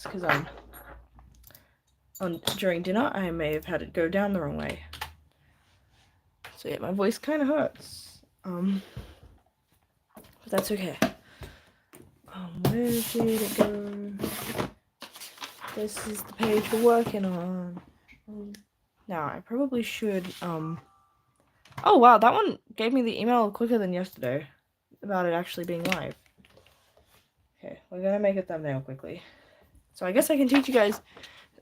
because during dinner I may have had it go down the wrong way. So yeah, my voice kind of hurts. But that's okay. Where did it go? This is the page we're working on. Now I probably should oh wow, that one gave me the email quicker than yesterday about it actually being live. Okay, we're gonna make a thumbnail quickly. So I guess I can teach you guys,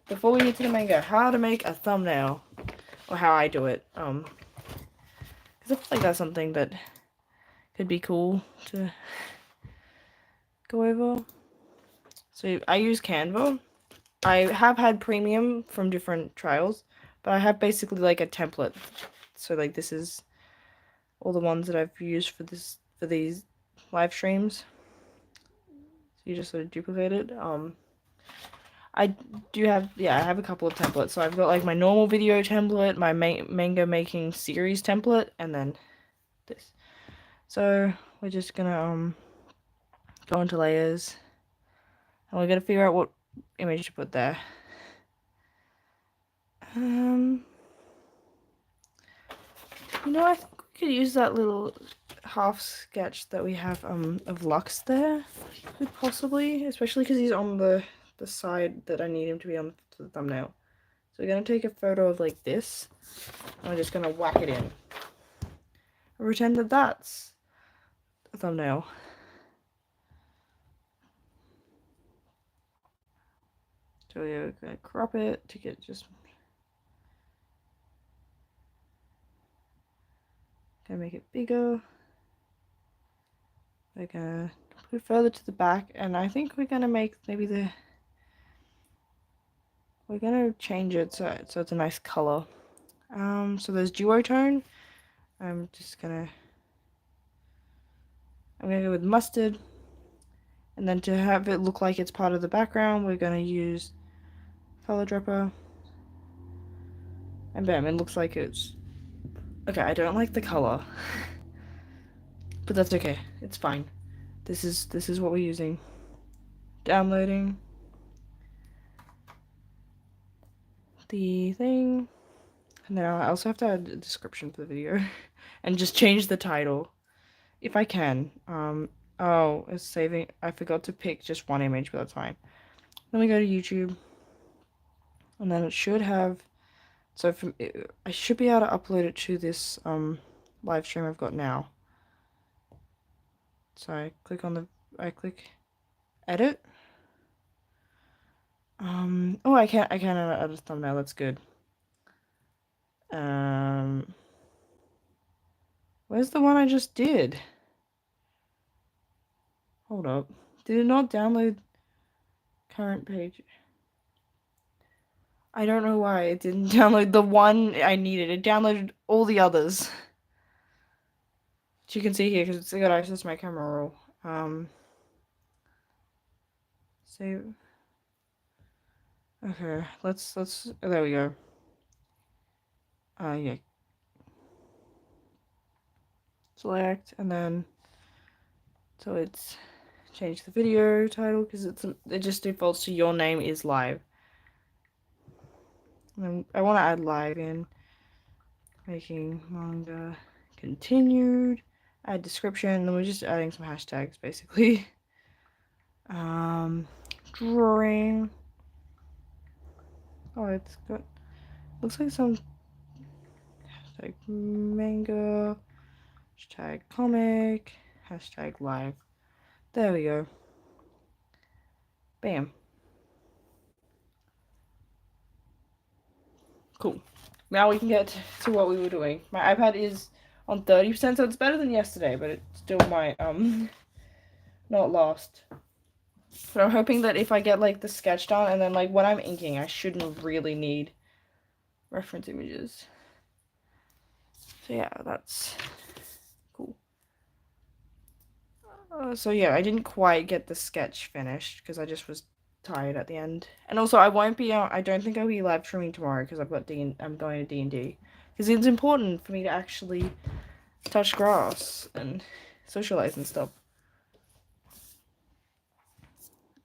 before we get to the manga, how to make a thumbnail. Or how I do it. Because I feel like that's something that could be cool to go over. So I use Canva. I have had premium from different trials, but I have basically like a template. So like this is all the ones that I've used for these live streams. So you just sort of duplicate it. I do have, I have a couple of templates. So I've got like my normal video template, my manga making series template, and then this. So we're just gonna go into layers, and we're gonna figure out what image to put there. You know, I think we could use that little half sketch that we have of Lux there. Could possibly, especially because he's on the side that I need him to be on for the thumbnail. So we're gonna take a photo of like this, and we're just gonna whack it in. And pretend that that's a thumbnail. So we're gonna crop it to get just. Gonna make it bigger. We're gonna put it further to the back, and I think we're gonna make maybe we're gonna change it so it's a nice color. So there's duotone. I'm gonna go with mustard, and then to have it look like it's part of the background, we're gonna use color dropper, and bam, it looks like it's okay. I don't like the color, but that's okay. It's fine. This is what we're using. Downloading the thing. And then I also have to add a description for the video and just change the title if I can. Oh, it's saving. I forgot to pick just one image, but that's fine. Then we go to YouTube, and then it should have. So I should be able to upload it to this live stream I've got now. So I click edit. Oh, I can't add a thumbnail. That's good. Where's the one I just did? Hold up. Did it not download current page? I don't know why it didn't download the one I needed. It downloaded all the others. Which you can see here because it's got access to my camera roll. Save. Okay, let's oh, there we go. Yeah. Select, and then so it's change the video title because it just defaults to your name is live. And then I want to add live in. Making manga continued. Add description, and then we're just adding some hashtags basically. Drawing. Oh, it's got looks like some hashtag manga, hashtag comic, hashtag live. There we go. Bam. Cool. Now we can get to what we were doing. My iPad is on 30%, so it's better than yesterday, but it still might not last. But I'm hoping that if I get like the sketch done, and then like when I'm inking, I shouldn't really need reference images. So yeah, that's cool. So yeah, I didn't quite get the sketch finished because I just was tired at the end. And also, I won't be out. I don't think I'll be live streaming tomorrow because I'm going to D&D because it's important for me to actually touch grass and socialize and stuff.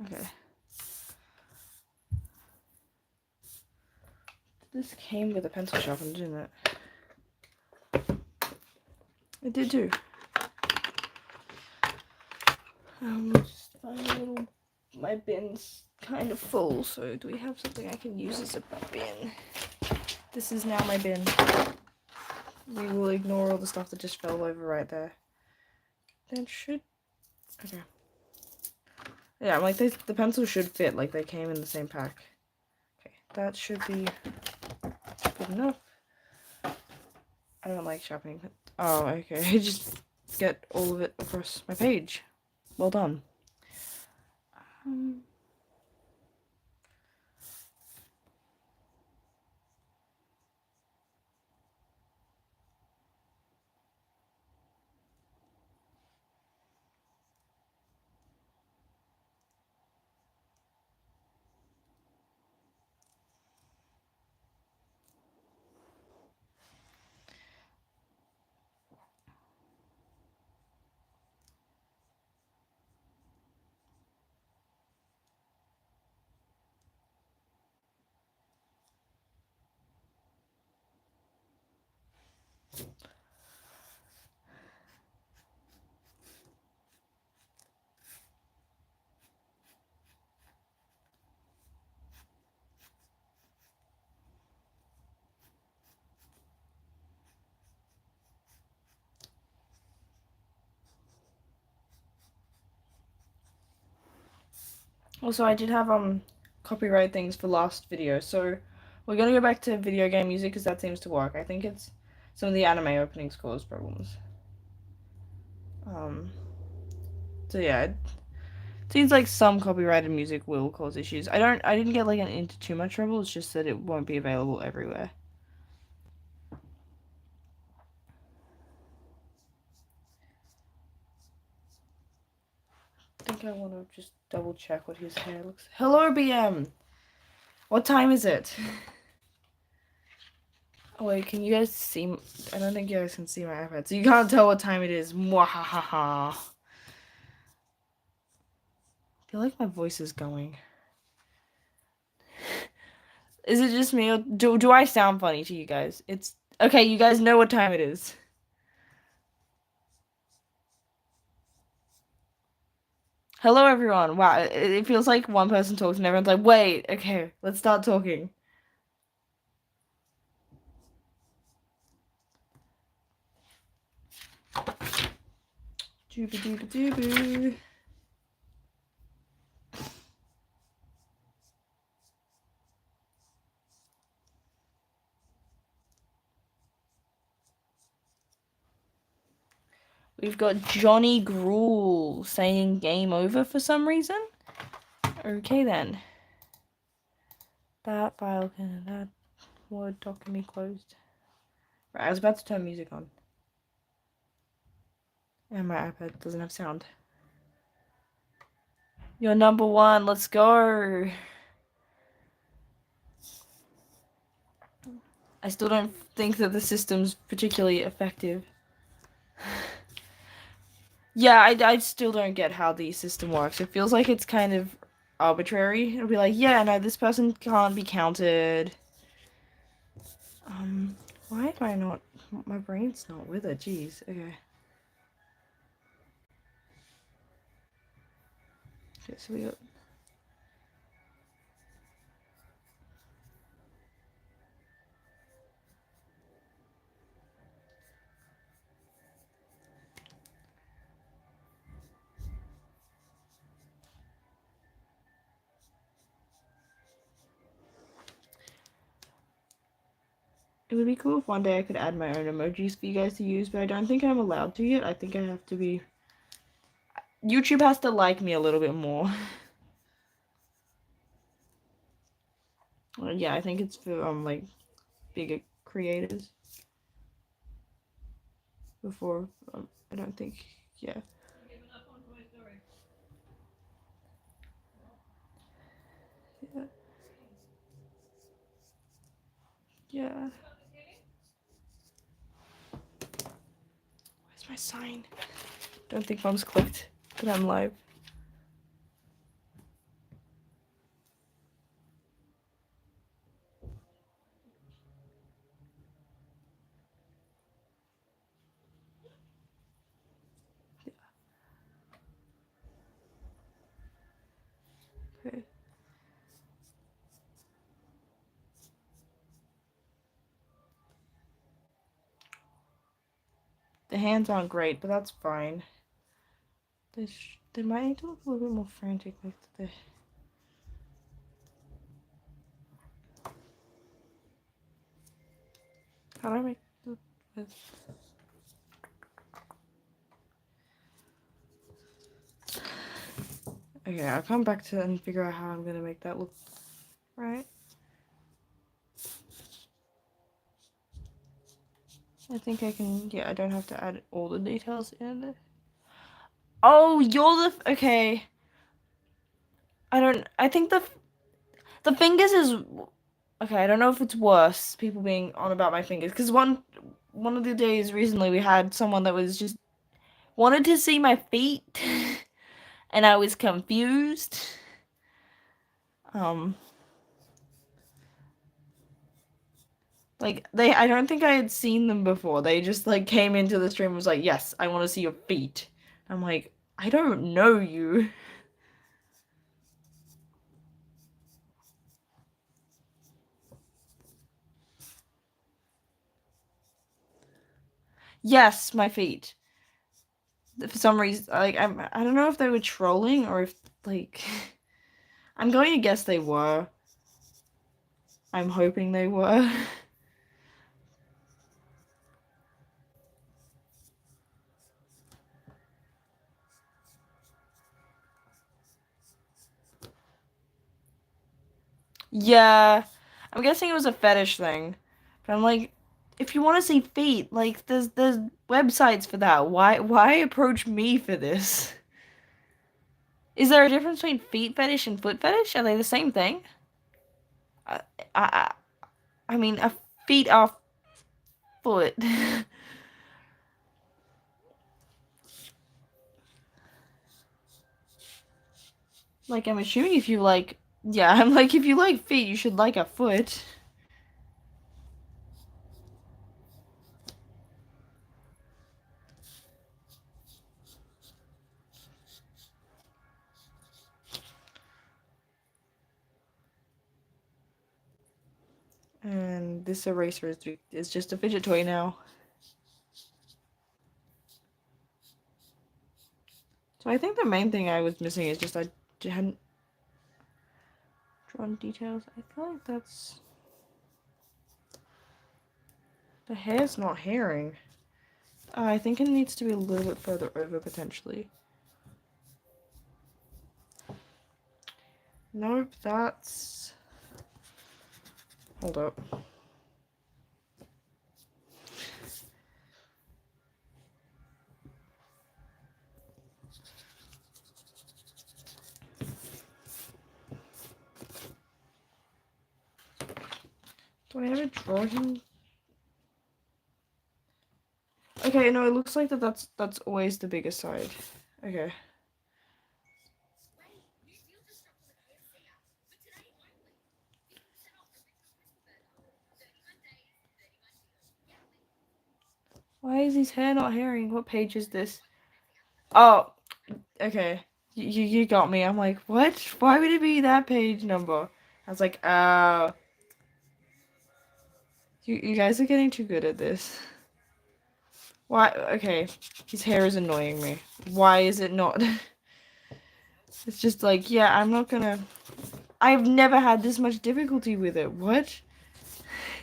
Okay. This came with a pencil sharpener, didn't it? It did too. Just find a little. My bin's kind of full, so do we have something I can use as a bin? This is now my bin. We will ignore all the stuff that just fell over right there. That should. Okay. Yeah, like the pencils should fit, like they came in the same pack. Okay, that should be good enough. I don't like sharpening. Oh, okay. Just get all of it across my page. Well done. Also, I did have copyright things for last video, so we're gonna go back to video game music because that seems to work. I think it's some of the anime openings cause problems. So yeah, it seems like some copyrighted music will cause issues. I didn't get like into too much trouble. It's just that it won't be available everywhere. I think I want to just double check what his hair looks. Hello, BM. What time is it? Oh wait, can you guys see? I don't think you guys can see my iPad, so you can't tell what time it is. Mwahaha. I feel like my voice is going. Is it just me, or do I sound funny to you guys? It's okay. You guys know what time it is. Hello, everyone. Wow, it feels like one person talks and everyone's like, wait, okay, let's start talking. Dooba-dooba-dooba. We've got Johnny Gruel saying game over for some reason. Okay then. That file can, that Word doc can be closed. Right, I was about to turn music on. And my iPad doesn't have sound. You're number one, let's go. I still don't think that the system's particularly effective. Yeah, I still don't get how the system works. It feels like it's kind of arbitrary. It'll be like, yeah, no, this person can't be counted. Why am I not... My brain's not with it, jeez. Okay. Okay, so we got... It would be cool if one day I could add my own emojis for you guys to use, but I don't think I'm allowed to yet. I think I have to be... YouTube has to like me a little bit more. Yeah, I think it's for, like, bigger creators. Before, I don't think, yeah. Yeah. Yeah. Where's my sign? Don't think Mom's clicked that I'm live. Okay. The hands aren't great, but that's fine. They might need to look a little bit more frantic, like the. How do I make the? Okay, I'll come back to it and figure out how I'm gonna make that look right. I think I can. Yeah, I don't have to add all the details in. Oh, you're the. Okay. I don't. I think the fingers is. Okay, I don't know if it's worse. People being on about my fingers, because one of the days recently we had someone that was just wanted to see my feet, and I was confused. Um. Like I don't think I had seen them before. They just like came into the stream and was like, "Yes, I want to see your feet." I'm like, "I don't know you." Yes, my feet. For some reason, like I don't know if they were trolling or if like I'm going to guess they were. I'm hoping they were. Yeah, I'm guessing it was a fetish thing. But I'm like, if you want to see feet, like there's websites for that. Why approach me for this? Is there a difference between feet fetish and foot fetish? Are they the same thing? I I I mean, a feet off foot. Like I'm assuming if you like, yeah, I'm like if you like feet, you should like a foot. And this eraser is just a fidget toy now. So I think the main thing I was missing is just I hadn't drawn details. I feel like that's the hair's not hairing. I think it needs to be a little bit further over potentially. Nope, that's. Hold up. Do I ever draw him? Okay, no, it looks like that's always the bigger side. Okay. Why is his hair not hairing? What page is this? Oh, okay. You got me. I'm like, what? Why would it be that page number? I was like, you guys are getting too good at this. Why? Okay, his hair is annoying me. Why is it not? It's just like, yeah, I'm not gonna. I've never had this much difficulty with it. What?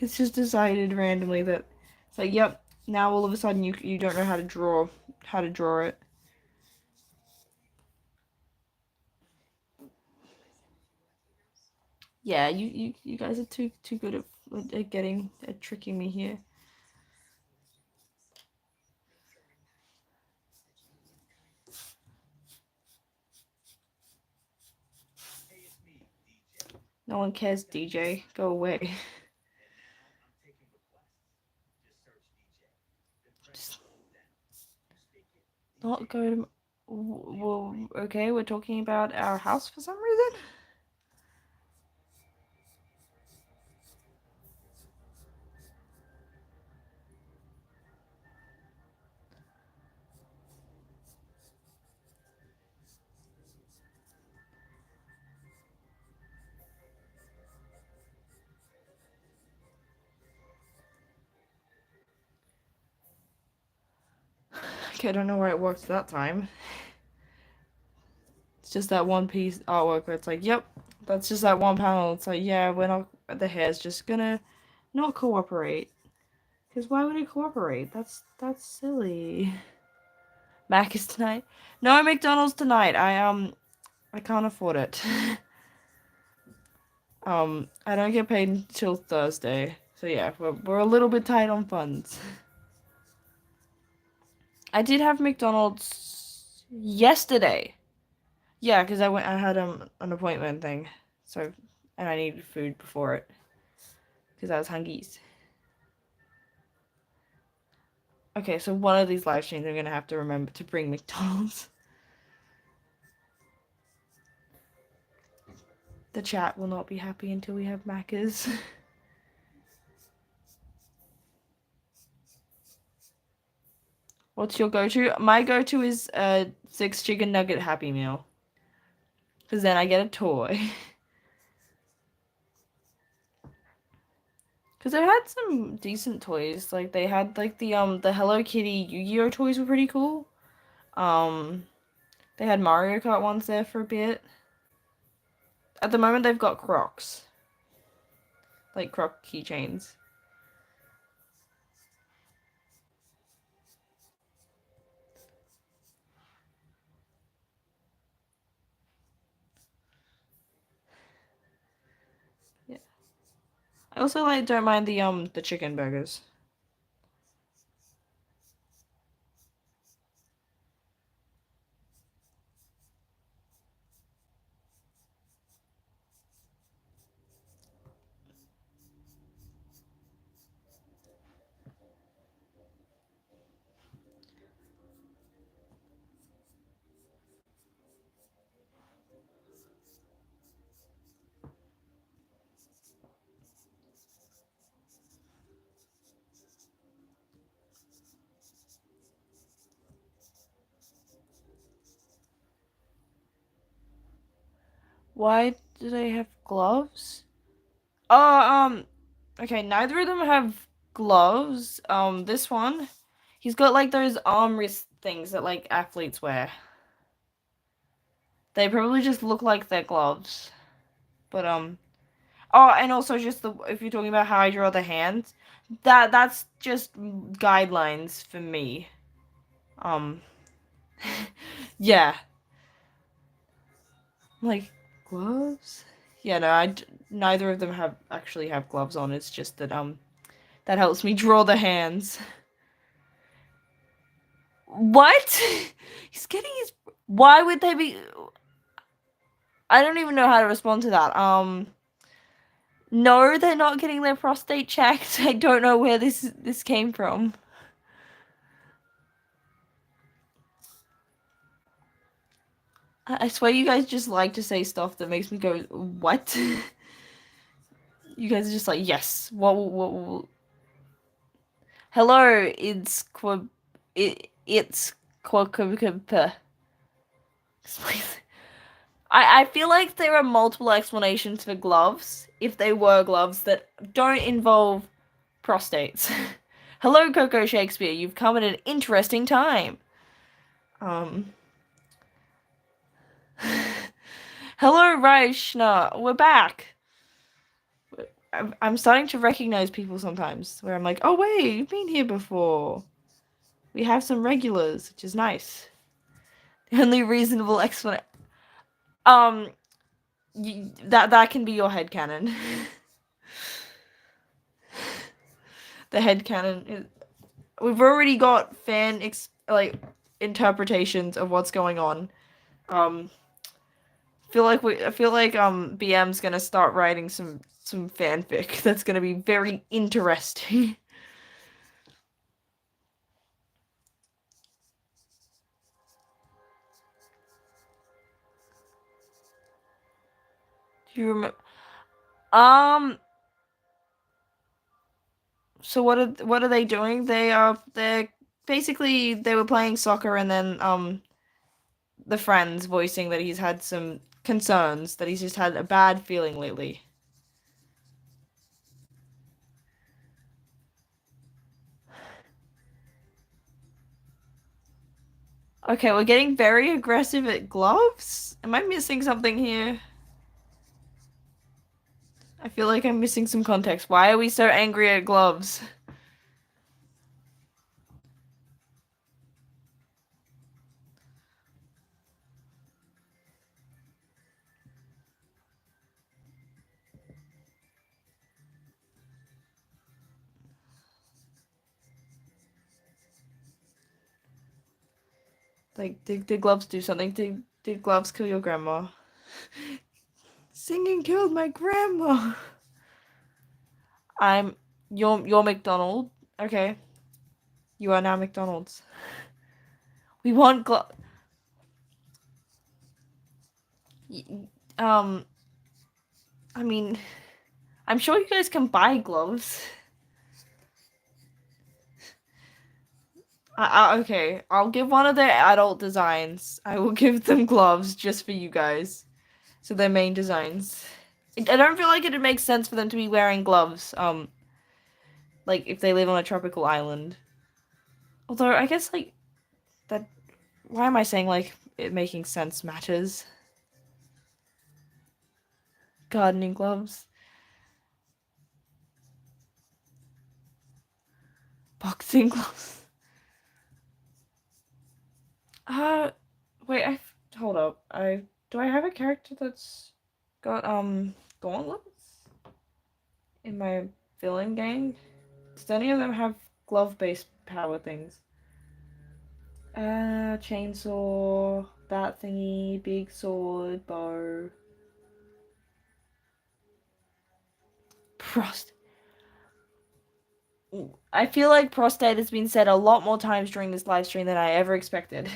It's just decided randomly that it's like, yep. Now all of a sudden you don't know how to draw it. Yeah, you guys are too good at tricking me here. No one cares, DJ. Go away. Just not go to. Well, okay, we're talking about our house for some reason. I don't know why it worked that time. It's just that one piece artwork where it's like, yep, that's just that one panel. It's like, yeah, we're not, the hair's just gonna not cooperate. Because why would it cooperate? That's silly. Mac is tonight. No McDonald's tonight. I can't afford it. I don't get paid until Thursday. So yeah, we're a little bit tight on funds. I did have McDonald's yesterday. Yeah, because I had an appointment thing. So, and I needed food before it. Because I was hungry. Okay, so one of these live streams I'm gonna have to remember to bring McDonald's. The chat will not be happy until we have Macca's. What's your go-to? My go-to is a 6 chicken nugget Happy Meal. Because then I get a toy. Because they had some decent toys. Like, they had, like, the Hello Kitty Yu-Gi-Oh! Toys were pretty cool. They had Mario Kart ones there for a bit. At the moment, they've got Crocs. Like, Croc keychains. Yeah. I also, like, don't mind the chicken burgers. Why do they have gloves? Oh, okay, neither of them have gloves. This one, he's got like those arm wrist things that like athletes wear. They probably just look like they're gloves. But oh, and also just the if you're talking about how I draw the hands, that's just guidelines for me. Um, yeah, like gloves. Yeah, no, neither of them actually have gloves on. It's just that that helps me draw the hands. What? He's getting his. Why would they be? I don't even know how to respond to that. No, they're not getting their prostate checked. I don't know where this came from. I swear you guys just like to say stuff that makes me go, what? You guys are just like, yes. What? Hello, it's it's I feel like there are multiple explanations for gloves, if they were gloves, that don't involve prostates. Hello, Coco Shakespeare. You've come at an interesting time. Hello, Raishna. We're back. I'm starting to recognize people sometimes, where I'm like, oh wait, you've been here before. We have some regulars, which is nice. The only reasonable explanation. That can be your headcanon. The headcanon is. We've already got interpretations of what's going on. I feel like BM's gonna start writing some fanfic that's gonna be very interesting. Do you remember? So what are they doing? They're basically they were playing soccer and then the friend's voicing that he's had some concerns, that he's just had a bad feeling lately. Okay, we're getting very aggressive at gloves. Am I missing something here? I feel like I'm missing some context. Why are we so angry at gloves? Like, did gloves do something? Did gloves kill your grandma? Singing killed my grandma. I'm you're McDonald. Okay. You are now McDonald's. We want um I mean, I'm sure you guys can buy gloves. Okay, I'll give one of their adult designs. I will give them gloves just for you guys. So their main designs. I don't feel like it makes sense for them to be wearing gloves. Like if they live on a tropical island. Although I guess like that. Why am I saying like it making sense matters? Gardening gloves, boxing gloves. Uh, wait. Hold up. Do I have a character that's got gauntlets in my villain gang? Does any of them have glove-based power things? Chainsaw, that thingy, big sword, bow. Prost. I feel like prostate has been said a lot more times during this live stream than I ever expected.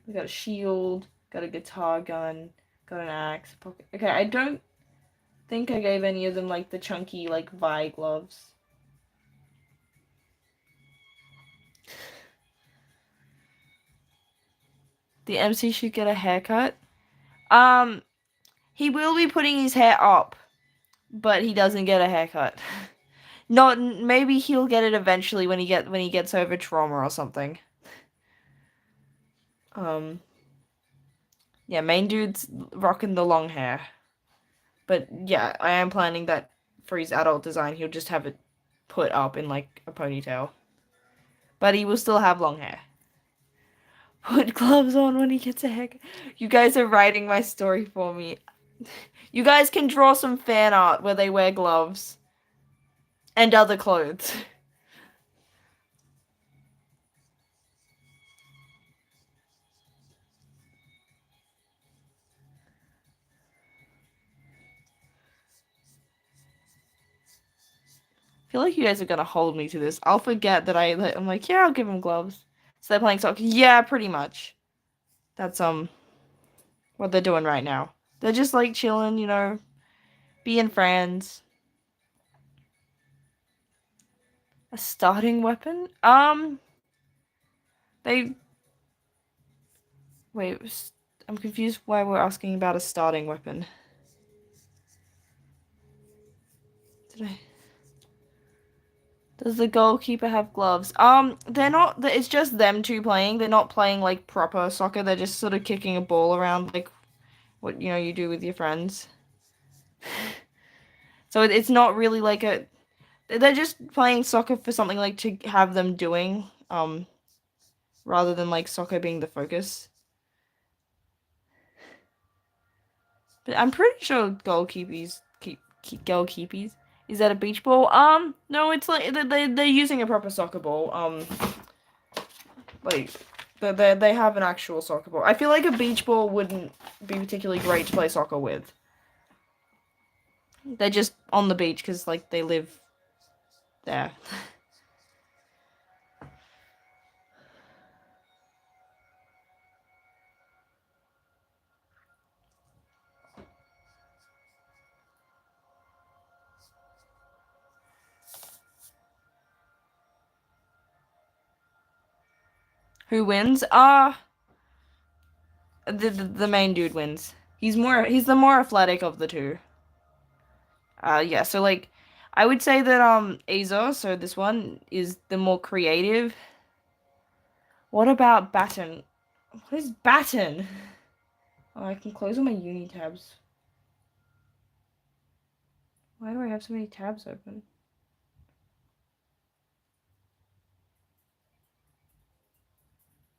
We got a shield, got a guitar gun, got an axe. Pocket. Okay, I don't think I gave any of them like the chunky like Vi gloves. The MC should get a haircut. Um, he will be putting his hair up, but he doesn't get a haircut. Not maybe he'll get it eventually when he gets over trauma or something. Um, yeah, main dude's rocking the long hair. But yeah, I am planning that for his adult design, he'll just have it put up in like a ponytail. But he will still have long hair. Put gloves on when he gets a haircut. You guys are writing my story for me. You guys can draw some fan art where they wear gloves and other clothes. I feel like you guys are gonna hold me to this. I'll forget that I'm like, yeah, I'll give him gloves. So they're playing soccer. Yeah, pretty much. That's what they're doing right now. They're just like chilling, being friends. A starting weapon? They wait. I'm confused why we're asking about a starting weapon. Did I? Does the goalkeeper have gloves? They're not. It's just them two playing. They're not playing like proper soccer. They're just sort of kicking a ball around like what you do with your friends. So it's not really like a. They're just playing soccer for something like to have them doing. Rather than like soccer being the focus. But I'm pretty sure goalkeepers. Is that a beach ball? No, it's like they're using a proper soccer ball. Like they have an actual soccer ball. I feel like a beach ball wouldn't be particularly great to play soccer with. They're just on the beach because like they live there. Who wins? The main dude wins. He's the more athletic of the two. Yeah, so like I would say that Azo, so this one is the more creative. What about Batten? What is batten? Oh, I can close all my uni tabs. Why do I have so many tabs open?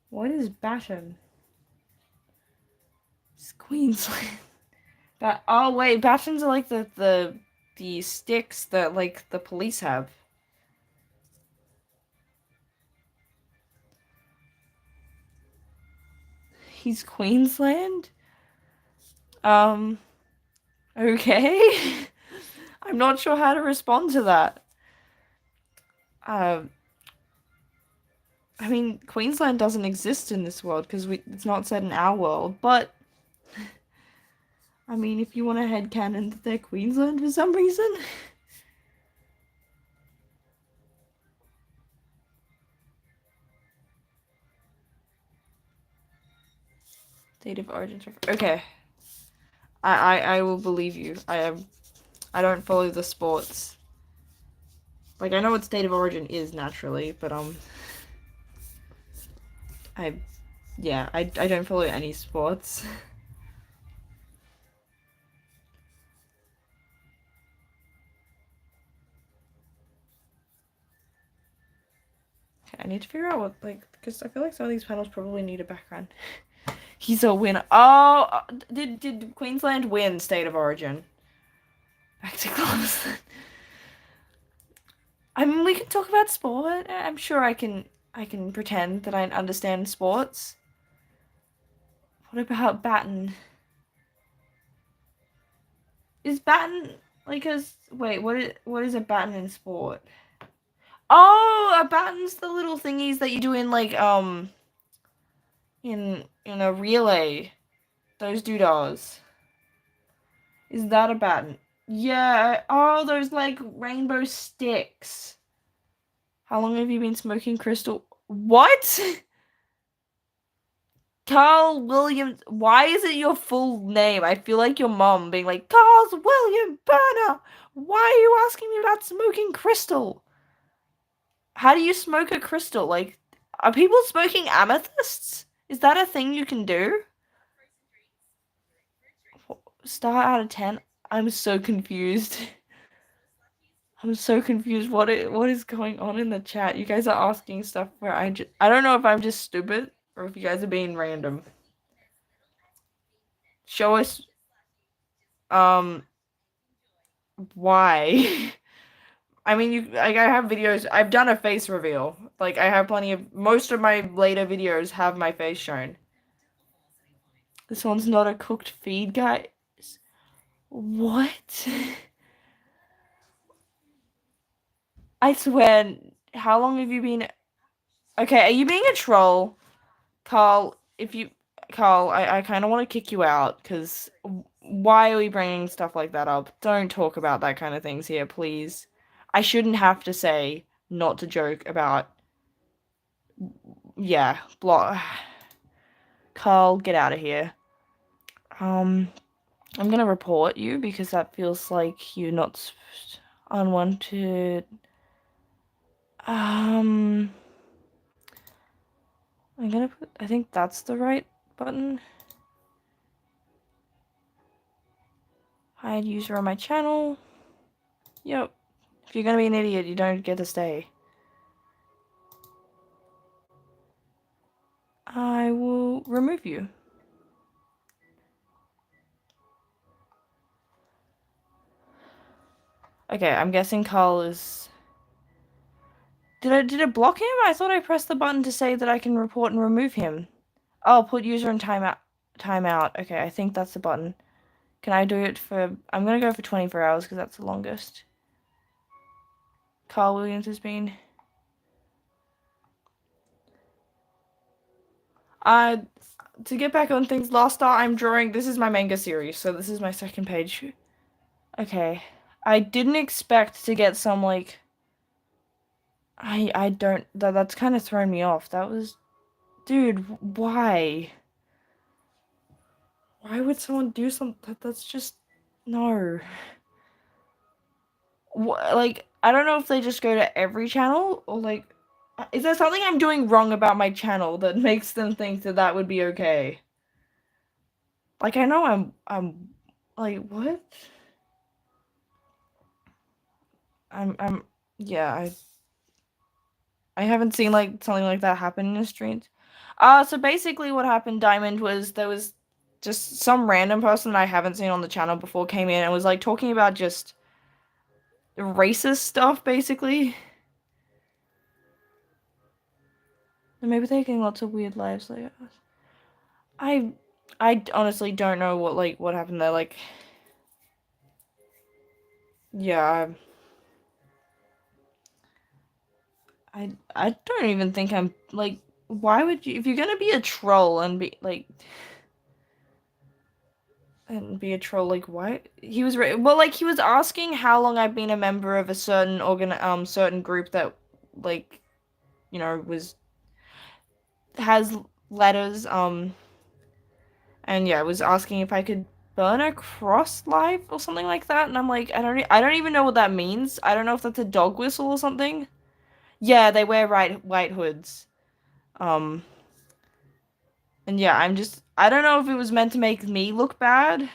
What is batten? It's Queensland. Oh wait, battens are like the sticks that like the police have. He's Queensland? Okay. I'm not sure how to respond to that. Uh, I mean, Queensland doesn't exist in this world because it's not set in our world, but I mean, if you want to headcanon that they're Queensland for some reason. State of origin. Okay. I will believe you. I don't follow the sports. Like I know what state of origin is naturally, but I yeah, I don't follow any sports. Okay, I need to figure out what because I feel like some of these panels probably need a background. He's a winner. Oh, did Queensland win state of origin? Back to clubs. I mean, we can talk about sport. I'm sure I can pretend that I understand sports. What about batten? Is batten like wait, what is a batten in sport? Oh, a batten's the little thingies that you do in like in a relay. Those doodahs. Is that a batten? Yeah. Oh, those like rainbow sticks. How long have you been smoking crystal? What? Carl Williams. Why is it your full name? I feel like your mom being like, Carl William Burner. Why are you asking me about smoking crystal? How do you smoke a crystal? Like, are people smoking amethysts? Is that a thing you can do? Star out of 10? I'm so confused. I'm so confused. What is going on in the chat? You guys are asking stuff where I don't know if I'm just stupid or if you guys are being random. Show us um why. I mean, I have videos. I've done a face reveal. Like I have plenty of most of my later videos have my face shown. This one's not a cooked feed, guys. What? I swear. How long have you been? Okay, are you being a troll? Carl, Carl, I kind of want to kick you out because why are we bringing stuff like that up? Don't talk about that kind of things here, please. I shouldn't have to say not to joke about. Yeah, block. Carl, get out of here. I'm gonna report you because that feels like you're not unwanted. I'm gonna put. I think that's the right button. Hide user on my channel. Yep. If you're gonna be an idiot, you don't get to stay. I will remove you. Okay, I'm guessing Carl is. Did it block him? I thought I pressed the button to say that I can report and remove him. Oh, put user in timeout. Timeout. Okay, I think that's the button. Can I do it for? I'm gonna go for 24 hours because that's the longest. Carl Williams has been. To get back on things, last start I'm drawing. This is my manga series, so this is my second page. Okay, I didn't expect to get some like. I don't. That's kind of thrown me off. That was, dude. Why? Why would someone do something? That's just no. Like I don't know if they just go to every channel or like Is there something I'm doing wrong about my channel that makes them think that that would be okay? Like, I know I'm, like, what? Yeah, I haven't seen, like, something like that happen in the streets. So basically what happened, Diamond, was there was just some random person that I haven't seen on the channel before came in and was, like, talking about just racist stuff, basically. And maybe they're getting lots of weird lives like us. I honestly don't know what happened there, like, yeah, I don't even think I'm, like, why would you, if you're gonna be a troll and be, like, like, why, he was, well, like, he was asking how long I've been a member of a certain certain group that, like, you know, has letters, and yeah, was asking if I could burn a cross live or something like that, and I'm like, I don't even know what that means. I don't know if that's a dog whistle or something. Yeah, they wear white hoods. Um, and yeah, I don't know if it was meant to make me look bad.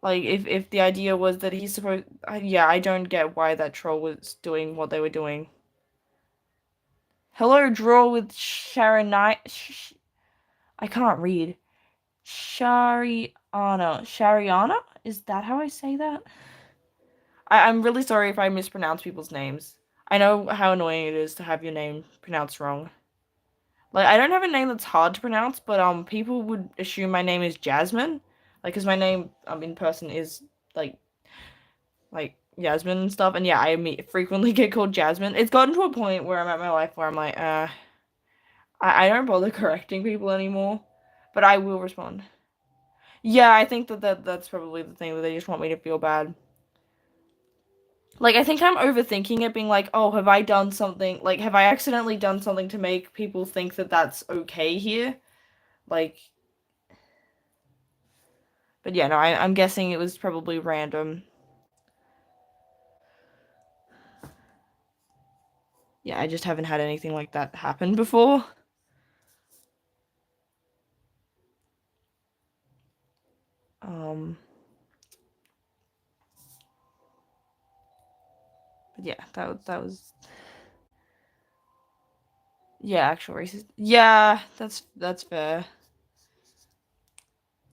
Like, if the idea was that he's supposed, yeah, I don't get why that troll was doing what they were doing. Hello, draw with Sharonite. I can't read. Shariana? Is that how I say that? I'm really sorry if I mispronounce people's names. I know how annoying it is to have your name pronounced wrong. Like, I don't have a name that's hard to pronounce, but people would assume my name is Jasmine, like, cause my name in person is like Yasmin and stuff, and yeah, frequently get called Jasmine. It's gotten to a point where I'm at my life where I'm like, I don't bother correcting people anymore, but I will respond. Yeah, I think that's probably the thing, that they just want me to feel bad. Like, I think I'm overthinking it, being like, oh, have I done something, like, have I accidentally done something to make people think that that's okay here? Like, but yeah, no, I'm guessing it was probably random. Yeah, I just haven't had anything like that happen before. Um, but yeah, that was yeah, actual racist. Yeah, that's fair.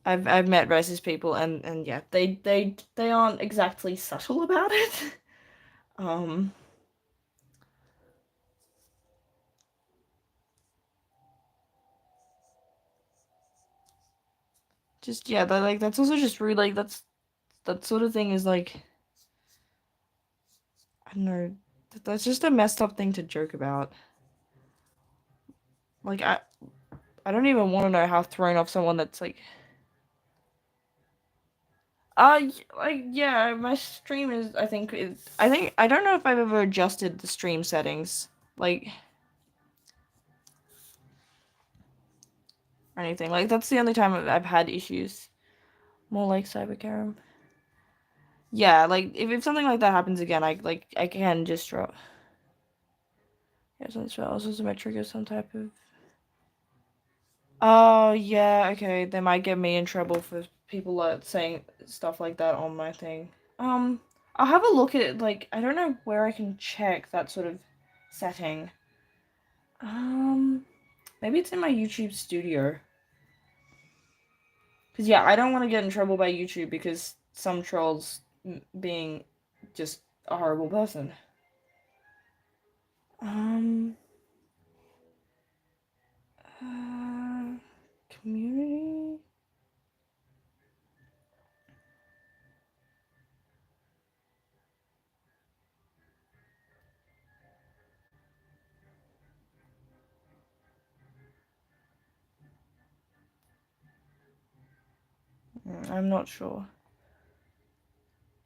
I've met racist people, and yeah, they aren't exactly subtle about it. Um, just yeah, that's also just rude. Like, that sort of thing is like, I don't know, that's just a messed up thing to joke about. Like, I don't even want to know how thrown off someone that's like, like, yeah, my stream is, I think, I don't know if I've ever adjusted the stream settings, like, or anything. Like, that's the only time I've had issues. More like Cybercarum. Yeah, like, if something like that happens again, I can just drop. Yeah, so that's also some trigger some type of. Oh, yeah, okay. They might get me in trouble for people like saying stuff like that on my thing. I'll have a look at it, like, I don't know where I can check that sort of setting. Maybe it's in my YouTube studio. Because, yeah, I don't want to get in trouble by YouTube because some trolls being just a horrible person. Um, community? I'm not sure.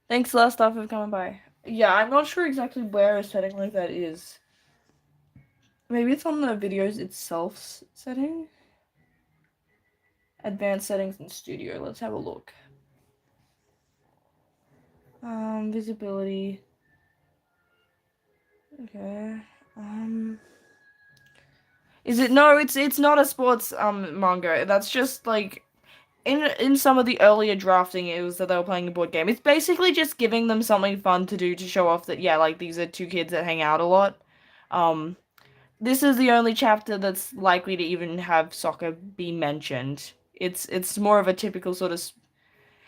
Thanks, last stuff for coming by. Yeah, I'm not sure exactly where a setting like that is. Maybe it's on the videos itself setting? Advanced settings in studio. Let's have a look. Visibility. Okay. Is it? No, it's not a sports manga. That's just like in some of the earlier drafting it was that they were playing a board game. It's basically just giving them something fun to do to show off that yeah, like these are two kids that hang out a lot. Um this is the only chapter that's likely to even have soccer be mentioned. It's more of a typical sort of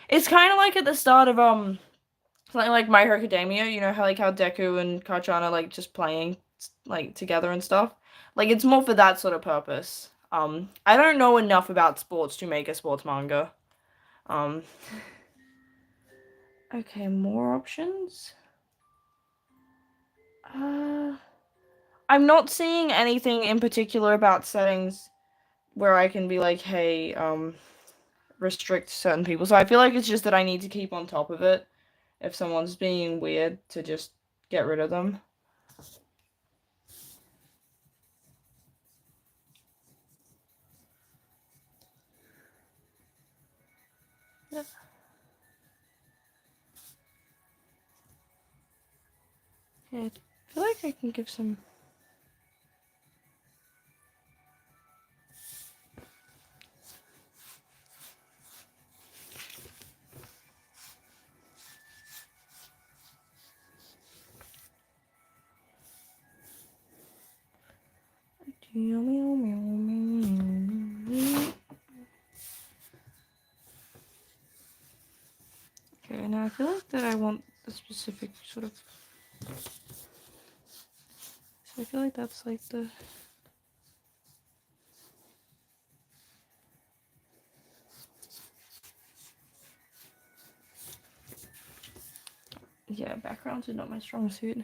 it's kind of like at the start of something like My Hero Academia, you know how like how Deku and Kachan are like just playing like together and stuff. Like it's more for that sort of purpose. I don't know enough about sports to make a sports manga. Um, okay, more options. Uh, I'm not seeing anything in particular about settings where I can be like, hey, restrict certain people. So I feel like it's just that I need to keep on top of it. If someone's being weird, to just get rid of them. Yeah. Okay, I feel like I can give some. Okay, now I feel like that I want the specific sort of. So I feel like that's like the. Yeah, backgrounds are not my strong suit.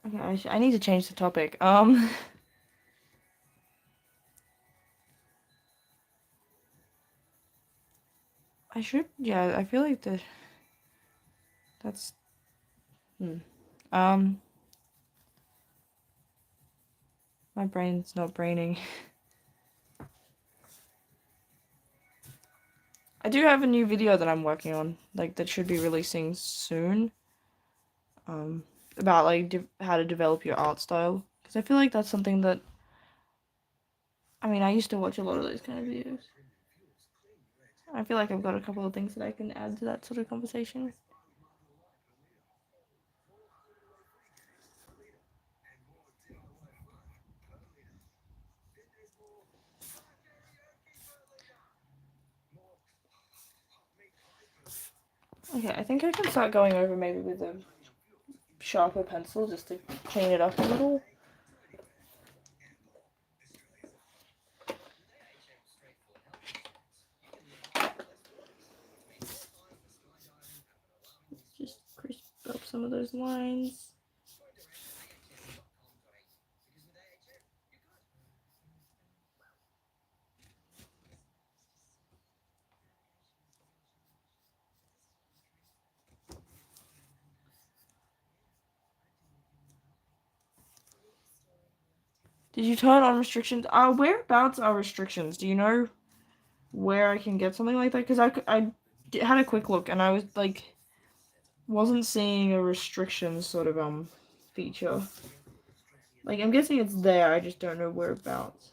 Okay, I need to change the topic. I should, yeah, I feel like that's, um, my brain's not braining. I do have a new video that I'm working on, like, that should be releasing soon, about, like, how to develop your art style, because I feel like that's something that, I mean, I used to watch a lot of those kind of videos. I feel like I've got a couple of things that I can add to that sort of conversation. Okay, I think I can start going over maybe with a sharper pencil just to clean it up a little. Just crisp up some of those lines. Did you turn on restrictions? Whereabouts are restrictions? Do you know where I can get something like that? Because I had a quick look and I was like, wasn't seeing a restrictions sort of feature. Like I'm guessing it's there. I just don't know whereabouts.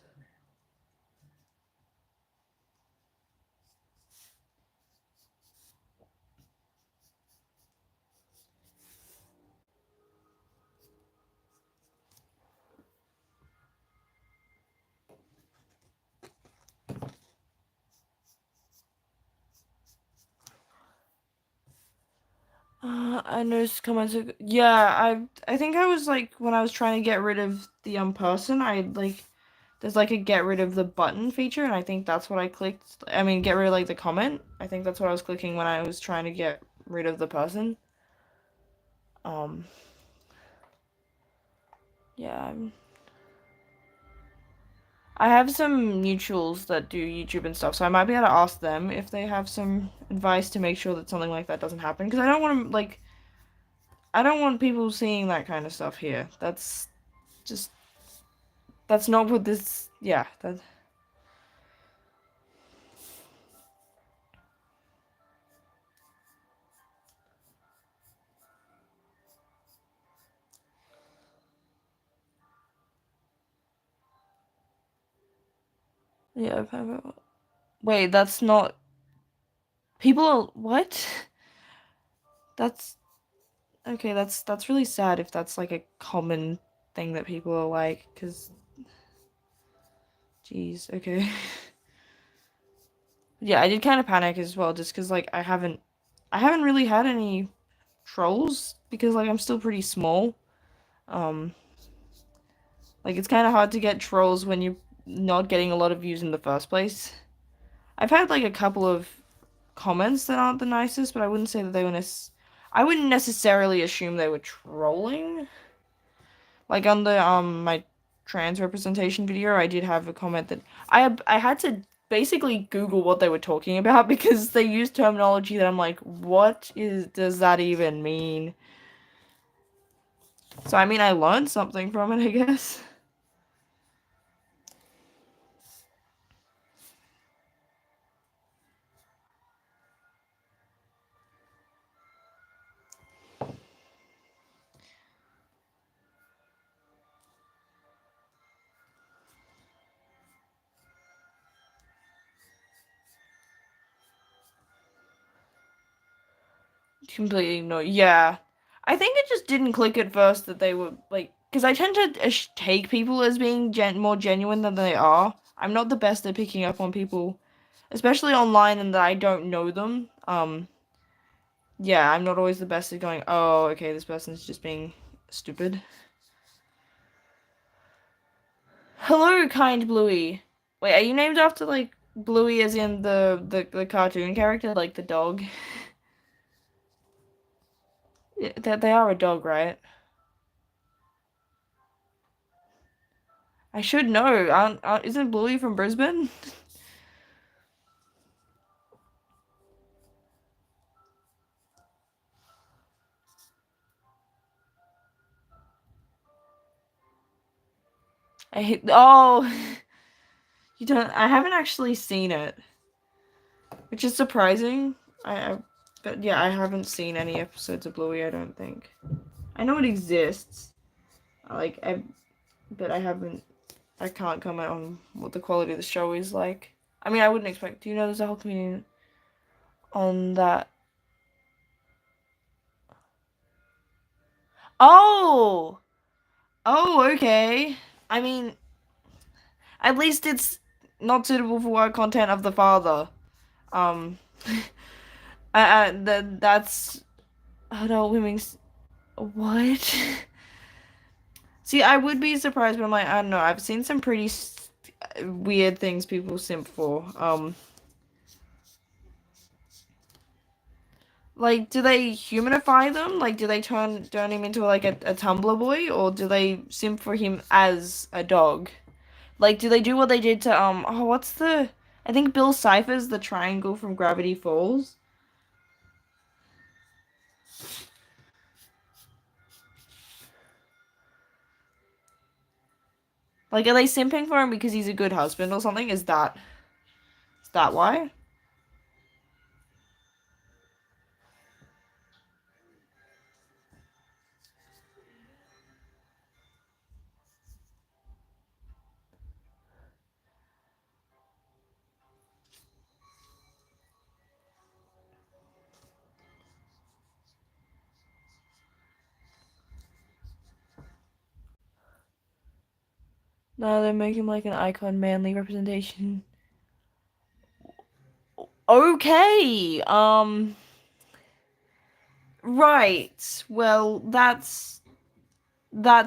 I noticed comments. Yeah, I think I was like when I was trying to get rid of the person. I like there's like a get rid of the button feature, and I think that's what I clicked. I mean, get rid of like the comment. I think that's what I was clicking when I was trying to get rid of the person. Um, yeah, I have some mutuals that do YouTube and stuff, so I might be able to ask them if they have some advice to make sure that something like that doesn't happen. Because I don't want to like I don't want people seeing that kind of stuff here. Just that's not what this. Yeah, that. Yeah. Wait, that's not. People are what? That's okay. That's really sad if that's like a common thing that people are like. Cause, jeez. Okay. Yeah, I did kind of panic as well, just because like I haven't really had any trolls because like I'm still pretty small. Um, like it's kind of hard to get trolls when you're not getting a lot of views in the first place. I've had like a couple of comments that aren't the nicest, but I wouldn't say that they were I wouldn't necessarily assume they were trolling. Like on the my trans representation video, I did have a comment that I had to basically Google what they were talking about because they used terminology that I'm like, what is does that even mean? So I mean, I learned something from it, I guess. Completely no, yeah. I think it just didn't click at first that they were like, because I tend to take people as being more genuine than they are. I'm not the best at picking up on people, especially online, and that I don't know them. Yeah, I'm not always the best at going, oh, okay, this person's just being stupid. Hello, kind Bluey. Wait, are you named after like Bluey as in the cartoon character, like the dog? That they are a dog, right? I should know. Isn't Bluey from Brisbane? I hate. Oh, you don't. I haven't actually seen it, which is surprising. But yeah, I haven't seen any episodes of Bluey. I don't think. I know it exists. Like but I haven't. I can't comment on what the quality of the show is like. I mean, I wouldn't expect. Do you know there's a whole community on that? Oh, oh, okay. I mean, at least it's not suitable for work content of the father. Um, that's adult women's what? See, I would be surprised, but I'm like, I don't know. I've seen some pretty weird things people simp for. Like, do they humanify them? Like, do they turn him into like a Tumblr boy, or do they simp for him as a dog? Like, do they do what they did to oh, what's the? I think Bill Cipher's the triangle from Gravity Falls. Like, are they simping for him because he's a good husband or something? Is that why? No, they make him like an icon, manly representation. Okay. Right. Well, that's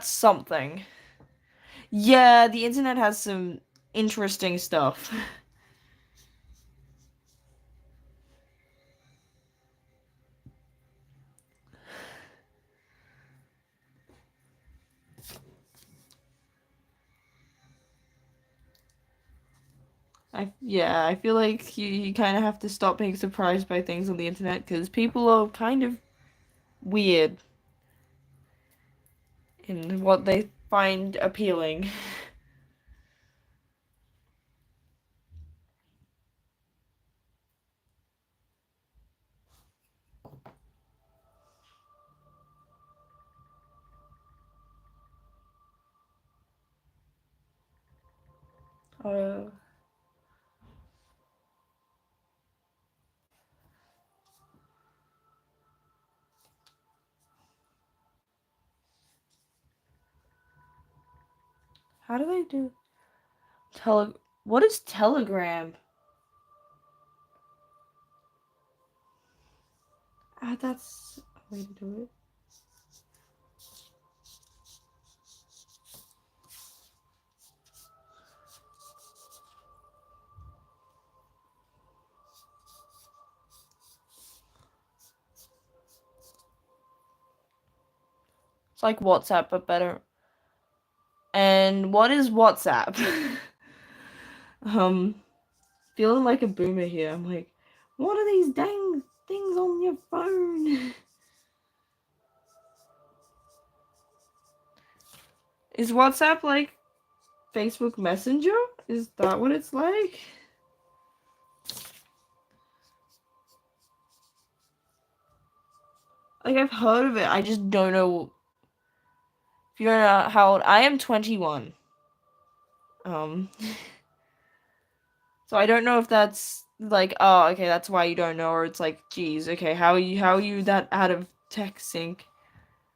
something. Yeah, the internet has some interesting stuff. I feel like you kind of have to stop being surprised by things on the internet because people are kind of weird. in what they find appealing. Uh, how do they do what is Telegram? That's a way to do it. It's like WhatsApp, but better. And what is WhatsApp? Feeling like a boomer here. I'm like, what are these dang things on your phone? Is WhatsApp like Facebook Messenger? Is that what it's like? Like, I've heard of it. I just don't know. If you don't know how old I am, 21. So I don't know if that's like, oh, okay, that's why you don't know, or it's like, geez, okay, how are you that out of tech sync?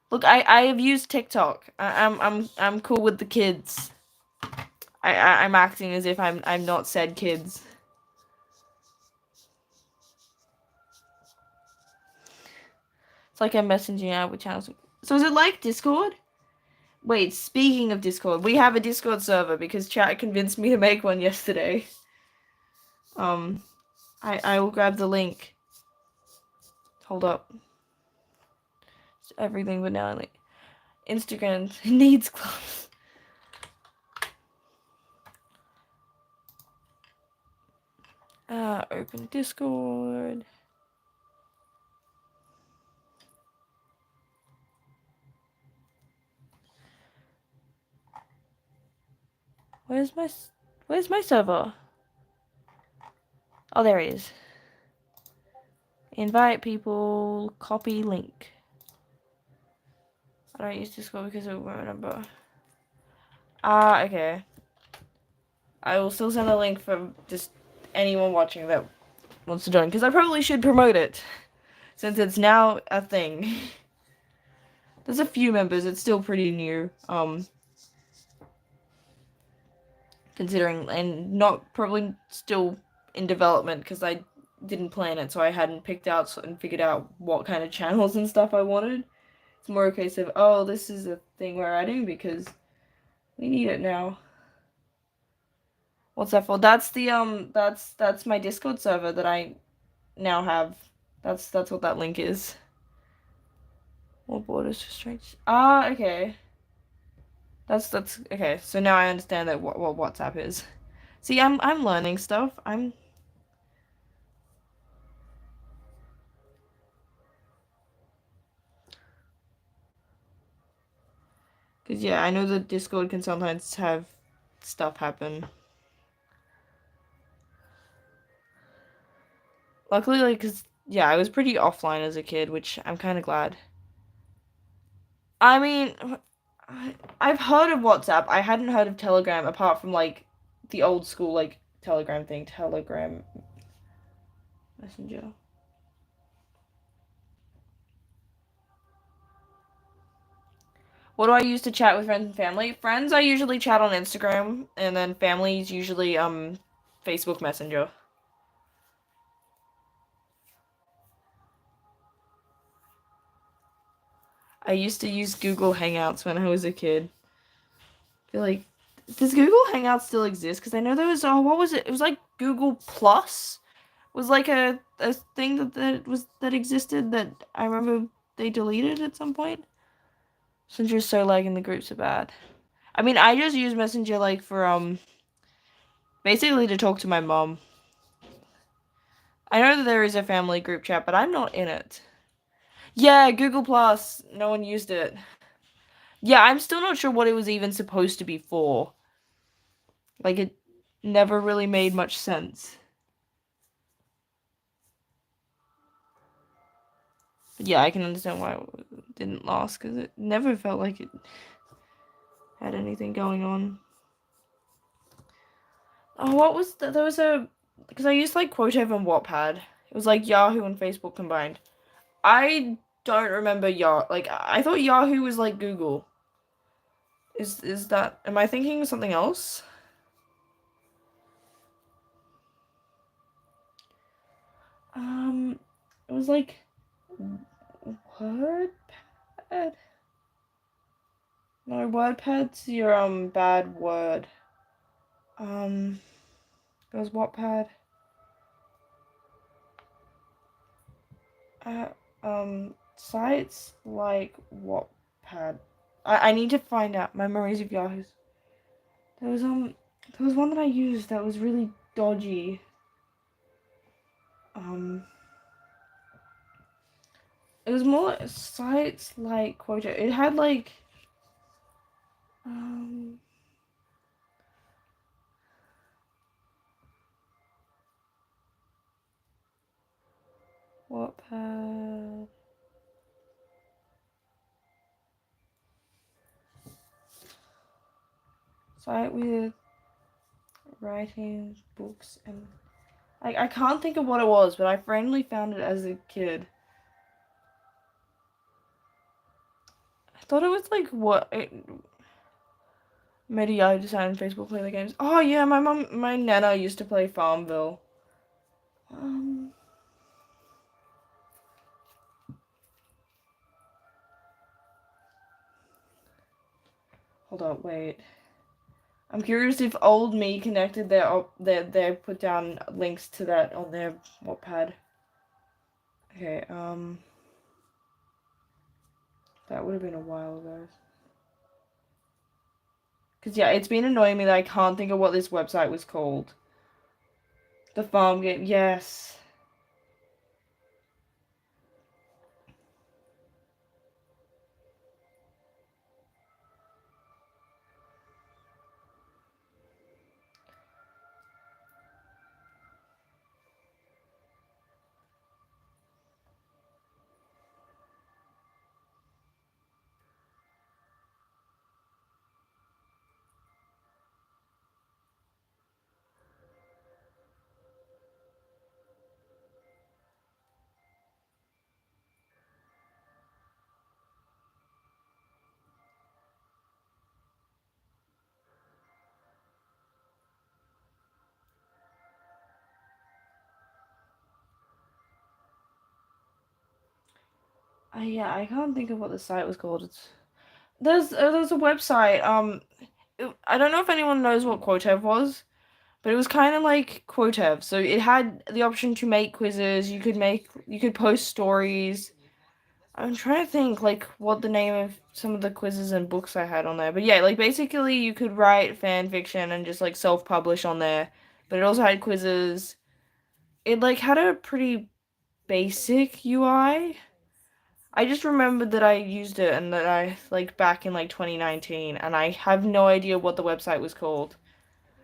Look, I have used TikTok. I'm cool with the kids. I'm acting as if I'm not said kids. It's like I'm messaging out with channels. So is it like Discord? Wait, speaking of Discord, we have a Discord server because chat convinced me to make one yesterday. I will grab the link. Hold up. It's everything but now like Instagram needs clubs. Open Discord. Where's my server? Oh, there it is. Invite people, copy link. I don't use Discord because I won't remember. Okay. I will still send a link for just anyone watching that wants to join, because I probably should promote it, since it's now a thing. There's a few members, it's still pretty new, considering, and not probably still in development, because I didn't plan it, so I hadn't picked out and figured out what kind of channels and stuff I wanted. It's more a case of, oh, this is a thing we're adding because we need it now. What's that for? That's the that's my Discord server that I now have. That's what that link is. More borders restrictions. Okay. That's okay. So now I understand that what WhatsApp is. See, I'm learning stuff. Cause yeah, I know that Discord can sometimes have stuff happen. Luckily, like, cause yeah, I was pretty offline as a kid, which I'm kind of glad. I mean, I've heard of WhatsApp. I hadn't heard of Telegram apart from like the old school like Telegram thing, Telegram Messenger. What do I use to chat with friends and family? Friends, I usually chat on Instagram, and then families usually Facebook Messenger. I used to use Google Hangouts when I was a kid. I feel like, does Google Hangouts still exist? Because I know there was, what was it? It was like Google Plus was like a thing that existed that I remember they deleted at some point. Since you're so lagging, the groups are bad. I mean, I just use Messenger like for basically to talk to my mom. I know that there is a family group chat, but I'm not in it. Yeah, Google Plus. No one used it. Yeah, I'm still not sure what it was even supposed to be for. Like, it never really made much sense. But yeah, I can understand why it didn't last, because it never felt like it had anything going on. Oh, what was that? There was a... Because I used, like, Quotev and Wattpad. It was, like, Yahoo and Facebook combined. I don't remember Yahoo. Like, I thought Yahoo was, like, Google. Is that... Am I thinking of something else? It was, like... WordPad? No, WordPad's your, bad word. It was Wattpad. Sites like Wattpad. I need to find out. My memories of Yahoo's. There was, there was one that I used that was really dodgy. It was more sites like Quota. It had, like, Wattpad. Site with writings, books, and I can't think of what it was, but I randomly found it as a kid. I thought it was like what it made I decided Facebook play the games. Oh yeah, my nana used to play Farmville. Hold up, wait. I'm curious if old me connected their put down links to that on their Wattpad. Okay, that would have been a while ago. Cause yeah, it's been annoying me that I can't think of what this website was called. The farm game, yes. Yeah, I can't think of what the site was called. There's a website. I don't know if anyone knows what Quotev was, but it was kind of like Quotev. So it had the option to make quizzes. You could post stories. I'm trying to think like what the name of some of the quizzes and books I had on there. But yeah, like basically you could write fan fiction and just like self-publish on there. But it also had quizzes. It like had a pretty basic UI. I just remembered that I used it and that I like back in like 2019 and I have no idea what the website was called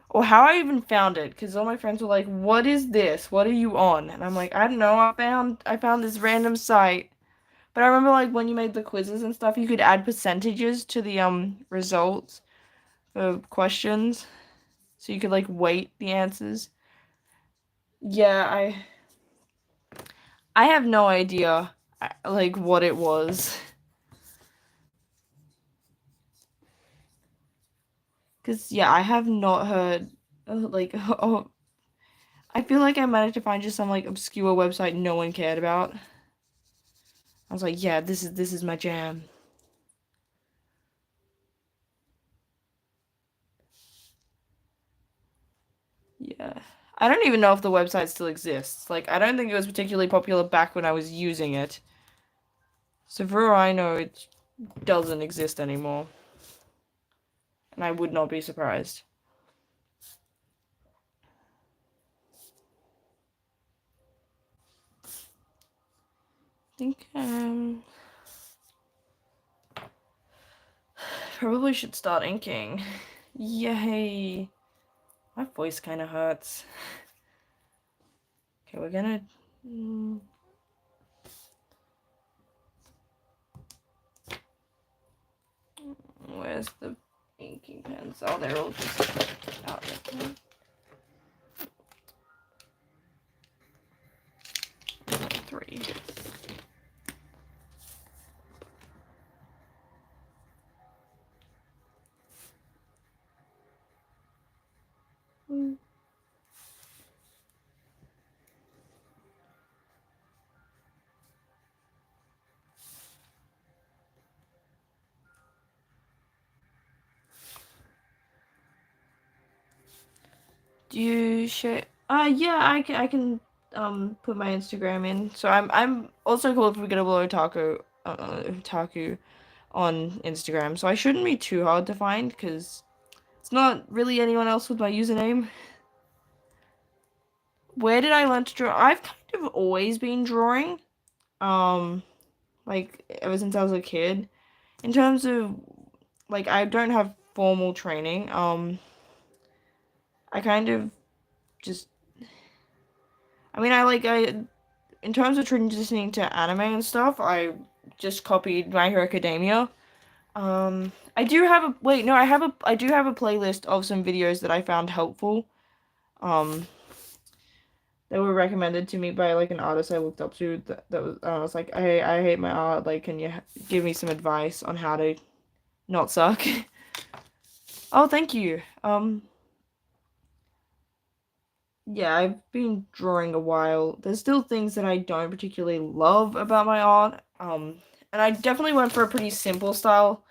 or how I even found it because all my friends were like, "What is this? What are you on?" And I'm like, "I don't know. I found this random site." But I remember like when you made the quizzes and stuff, you could add percentages to the results for questions. So you could like weight the answers. Yeah, I have no idea like what it was. Cause yeah, I have not heard like oh, I feel like I managed to find just some like obscure website no one cared about. I was like, yeah, this is my jam. Yeah. I don't even know if the website still exists. Like, I don't think it was particularly popular back when I was using it. So for all I know, it doesn't exist anymore. And I would not be surprised. I think, Probably should start inking. Yay. My voice kind of hurts. Okay, we're gonna... Where's the inking pens? Oh, they're all just out there. 3. Do you share? Yeah, I can put my Instagram in. So I'm also called Forgettable Otaku on Instagram. So I shouldn't be too hard to find because it's not really anyone else with my username. Where did I learn to draw? I've kind of always been drawing. Like ever since I was a kid. In terms of like I don't have formal training. I kind of just I in terms of transitioning to anime and stuff, I just copied My Hero Academia. I do have a wait, no, I do have a playlist of some videos that I found helpful. They were recommended to me by like an artist I looked up to that was I was like, hey, I hate my art, like can you give me some advice on how to not suck? Oh, thank you. Yeah, I've been drawing a while. There's still things that I don't particularly love about my art. And I definitely went for a pretty simple style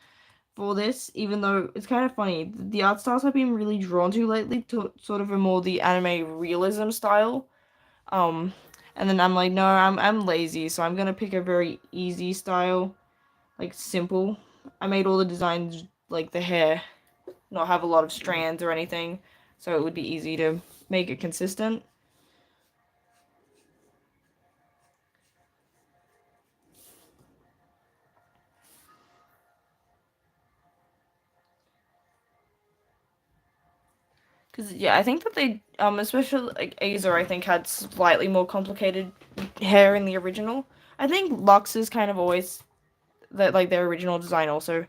for this, even though it's kind of funny. The art styles I've been really drawn to lately to sort of a more the anime realism style. Um, and then I'm like, no, I'm lazy, so I'm gonna pick a very easy style, like simple. I made all the designs like the hair not have a lot of strands or anything, so it would be easy to make it consistent. Because, yeah, I think that they, especially, like, Azer, I think, had slightly more complicated hair in the original. I think Lux's kind of always, that like, their original design also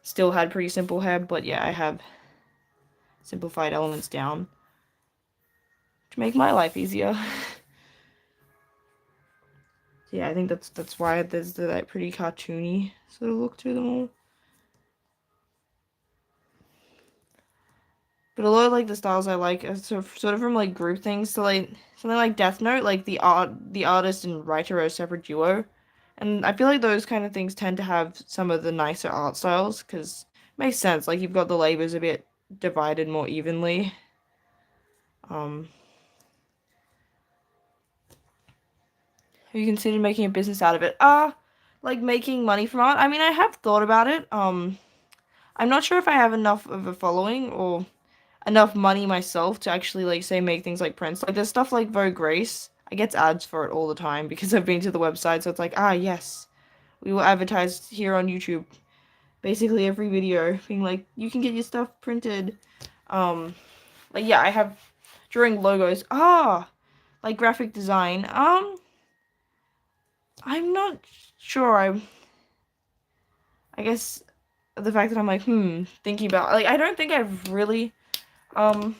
still had pretty simple hair, but yeah, I have simplified elements down to make my life easier. Yeah, I think that's why there's the, like, pretty cartoony sort of look to them all. But a lot of like the styles I like are sort of from like group things. So like something like Death Note, like the artist and writer are a separate duo, and I feel like those kind of things tend to have some of the nicer art styles because it makes sense. Like you've got the labors a bit divided more evenly. Have you considered making a business out of it? Like making money from art. I mean, I have thought about it. I'm not sure if I have enough of a following or enough money myself to actually like say make things like prints. Like there's stuff like Vogue Grace. I get ads for it all the time because I've been to the website, so it's like, yes, we will advertise here on YouTube. Basically every video being like, you can get your stuff printed. Like yeah, I have drawing logos. Like graphic design. I'm not sure. I guess the fact that I'm like, thinking about like I don't think I've really like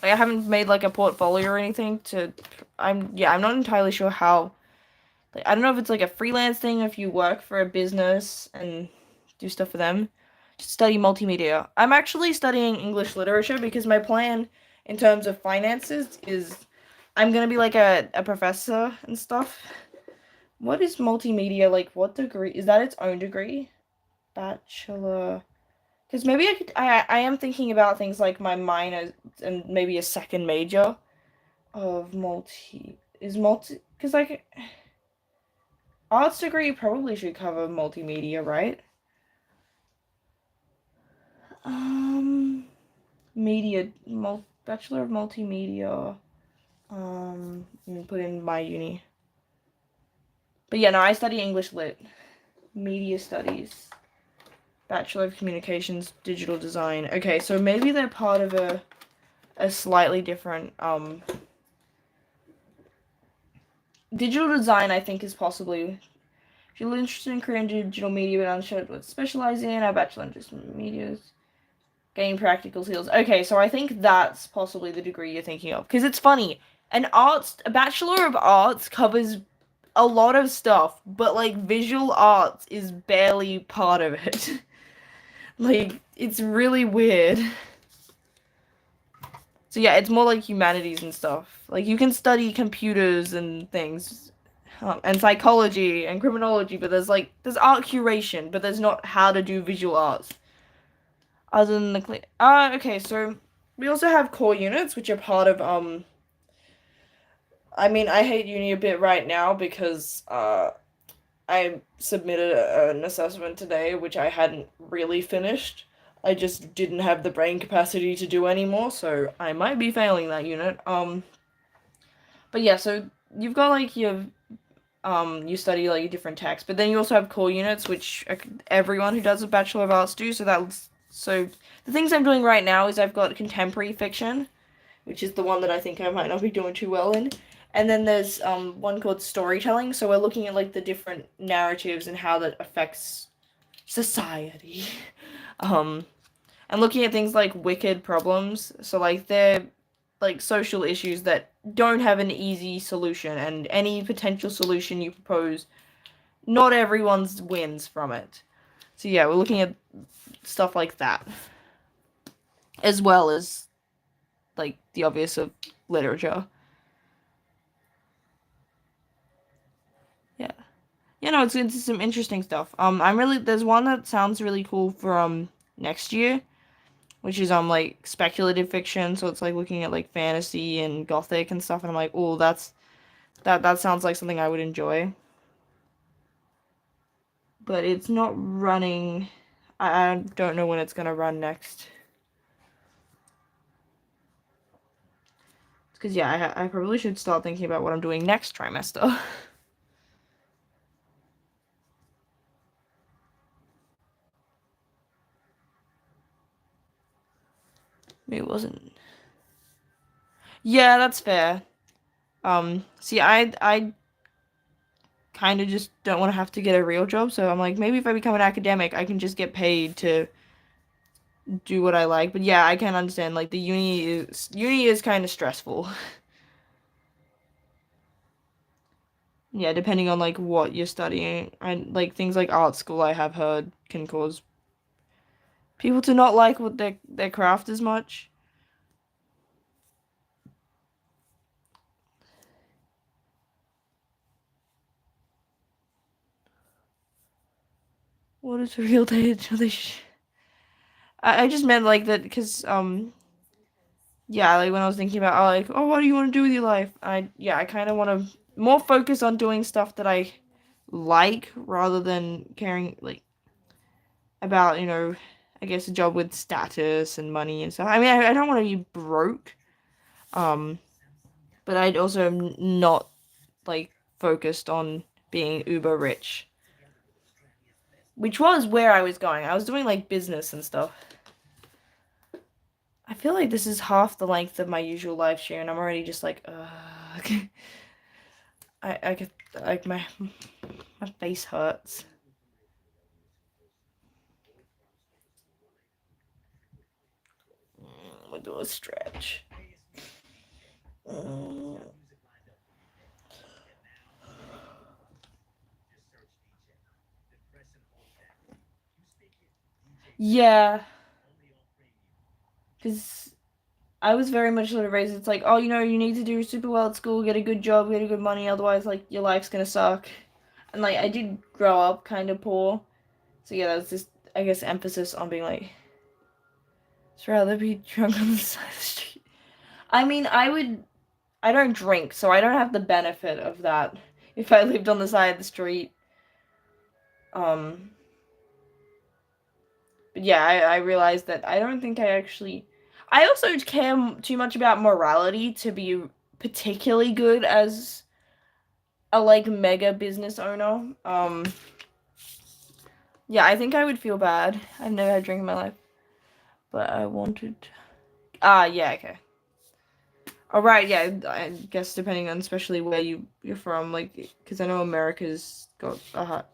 I haven't made like a portfolio or anything to I'm not entirely sure how like I don't know if it's like a freelance thing if you work for a business and do stuff for them. Just study multimedia. I'm actually studying English literature because my plan in terms of finances is I'm gonna be like a professor and stuff. What is multimedia like? What degree is that? Its own degree? Bachelor. Because maybe I am thinking about things like my minor and maybe a second major of because like arts degree probably should cover multimedia, right? Media, Bachelor of Multimedia. Put in my uni. But yeah, no, I study English Lit, Media Studies. Bachelor of Communications, Digital Design. Okay, so maybe they're part of a slightly different, Digital Design, I think, is possibly, if you're interested in career in digital media but unsure what to specialize in, our Bachelor in Digital Media, gain practical skills. Okay, so I think that's possibly the degree you're thinking of. Because it's funny, a Bachelor of Arts covers a lot of stuff, but, like, visual arts is barely part of it. Like, it's really weird. So yeah, it's more like humanities and stuff. Like, you can study computers and things, and psychology and criminology, but there's art curation, but there's not how to do visual arts. Other than the okay, so we also have core units, which are part of, I mean, I hate uni a bit right now because, I submitted an assessment today, which I hadn't really finished. I just didn't have the brain capacity to do anymore, so I might be failing that unit. But yeah, so you've got, like, you study, like, different texts, but then you also have core units, which everyone who does a Bachelor of Arts do, so the things I'm doing right now is I've got contemporary fiction, which is the one that I think I might not be doing too well in. And then there's one called storytelling, so we're looking at, like, the different narratives and how that affects society. And looking at things like wicked problems, so, like, they're, like, social issues that don't have an easy solution, and any potential solution you propose, not everyone's wins from it. So yeah, we're looking at stuff like that, as well as, like, the obvious of literature. Yeah. You know, it's some interesting stuff. There's one that sounds really cool for, next year, which is, like, speculative fiction, so it's, like, looking at, like, fantasy and gothic and stuff, and I'm like, oh, that sounds like something I would enjoy. But it's not running. I don't know when it's gonna run next. Because, yeah, I probably should start thinking about what I'm doing next trimester. Maybe it wasn't. Yeah, that's fair. See, I kind of just don't want to have to get a real job, so I'm like, maybe if I become an academic, I can just get paid to do what I like. But yeah, I can understand, like, the uni is kind of stressful. Yeah, depending on, like, what you're studying. And, like, things like art school, I have heard, can cause people to not like what their craft as much. What is a real date? I just meant, like, that because yeah, like, when I was thinking about, like, oh, what do you want to do with your life? I kind of want to more focus on doing stuff that I like rather than caring, like, about, I guess, a job with status and money and stuff. I mean, I don't want to be broke, but I'd also am not, like, focused on being uber rich, which was where I was going. I was doing, like, business and stuff. I feel like this is half the length of my usual live stream, and I'm already just like, I get, like, my face hurts. We'll do a stretch. Yeah, because I was very much sort of raised, it's like, oh, you need to do super well at school, get a good job, get a good money, otherwise, like, your life's gonna suck. And, like, I did grow up kind of poor. So yeah, that was just, I guess, emphasis on being like, I'd rather be drunk on the side of the street. I mean, I don't drink, so I don't have the benefit of that if I lived on the side of the street. But yeah, I realized that I don't think I actually. I also care too much about morality to be particularly good as a, like, mega business owner. Yeah, I think I would feel bad. I've never had a drink in my life, but I wanted. Yeah, okay. All right, yeah. I guess depending on especially where you're from, like, because I know America's got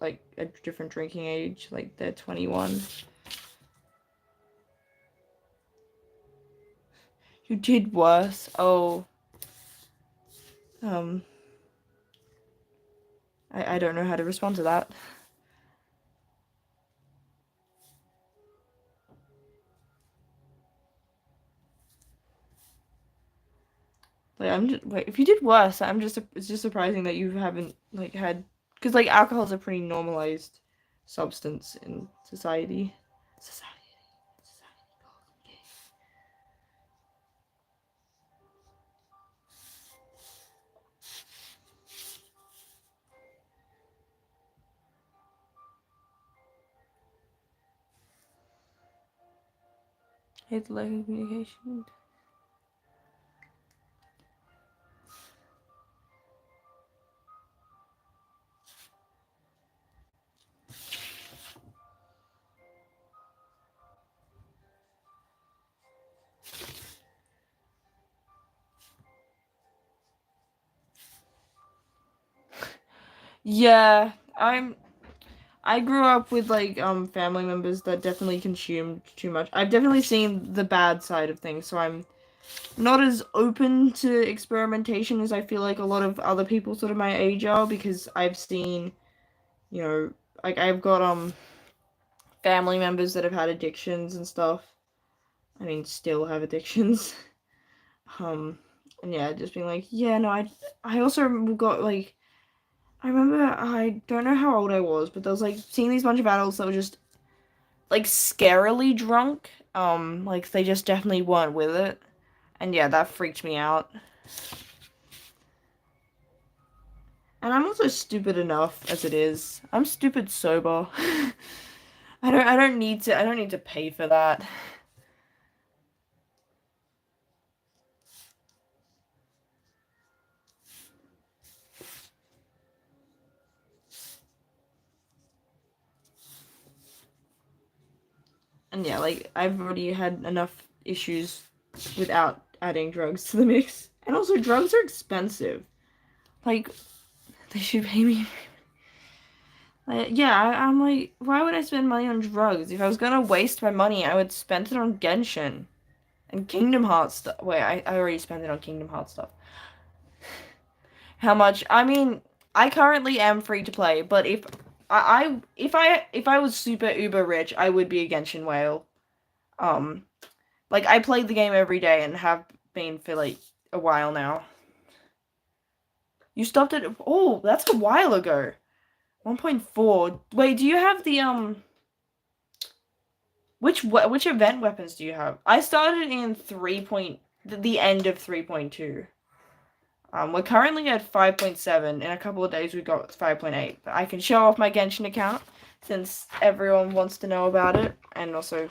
like a different drinking age, like they're 21. You did worse. Oh, um, I don't know how to respond to that. Like I'm just wait, if you did worse, it's just surprising that you haven't like had because like alcohol's a pretty normalized substance in society. Society. Hate the lack of communication. Yeah, I grew up with like family members that definitely consumed too much. I've definitely seen the bad side of things, so I'm not as open to experimentation as I feel like a lot of other people sort of my age are because I've seen, you know, like I've got family members that have had addictions and stuff. I mean, still have addictions. Um, and yeah, just being like, yeah, no, I also got like I remember I don't know how old I was, but there was like seeing these bunch of adults that were just like scarily drunk. Like they just definitely weren't with it. And yeah, that freaked me out. And I'm also stupid enough as it is. I'm stupid sober. I don't need to pay for that. And yeah, like I've already had enough issues without adding drugs to the mix. And also drugs are expensive. Like they should pay me. Yeah, I'm like, why would I spend money on drugs? If I was gonna waste my money, I would spend it on Genshin and Kingdom Hearts stuff. Wait, I already spent it on Kingdom Hearts stuff. How much? I mean, I currently am free to play, but if I was super uber rich, I would be a Genshin whale. Um, like I played the game every day and have been for like a while now. You stopped it. Oh, that's a while ago. 1.4. Wait, do you have the which event weapons do you have? I started in 3. The end of 3.2. We're currently at 5.7. In a couple of days we got 5.8. But I can show off my Genshin account since everyone wants to know about it. And also,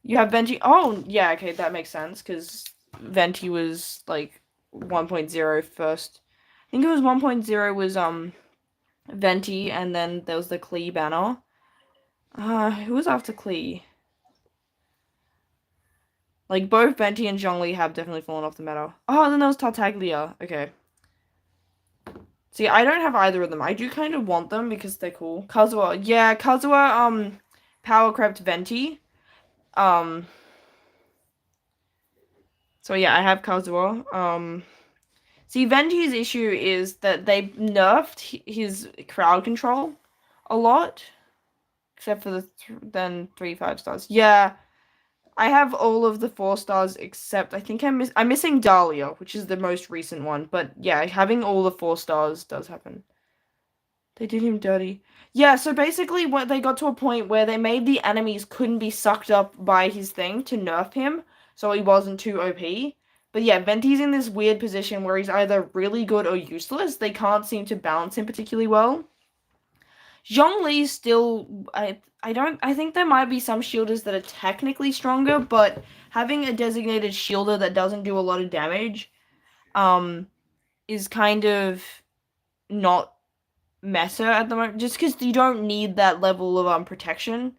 you have Venti. Oh, yeah, okay, that makes sense because Venti was like 1.0 first. I think it was 1.0 was Venti, and then there was the Klee banner. Who was after Klee? Like, both Venti and Zhongli have definitely fallen off the meta. Oh, and then there was Tartaglia. Okay. See, I don't have either of them. I do kind of want them because they're cool. Kazuha. Yeah, Kazuha, power crept Venti. Um, so yeah, I have Kazuha. See, Venti's issue is that they nerfed his crowd control a lot. Except for the then 3 5 stars. Yeah, I have all of the 4 stars except I think I'm missing Dahlia, which is the most recent one. But yeah, having all the 4 stars does happen. They did him dirty. Yeah, so basically what they got to a point where they made the enemies couldn't be sucked up by his thing to nerf him, so he wasn't too OP. But yeah, Venti's in this weird position where he's either really good or useless. They can't seem to balance him particularly well. Zhongli still I think there might be some shielders that are technically stronger, but having a designated shielder that doesn't do a lot of damage is kind of not meta at the moment, just because you don't need that level of protection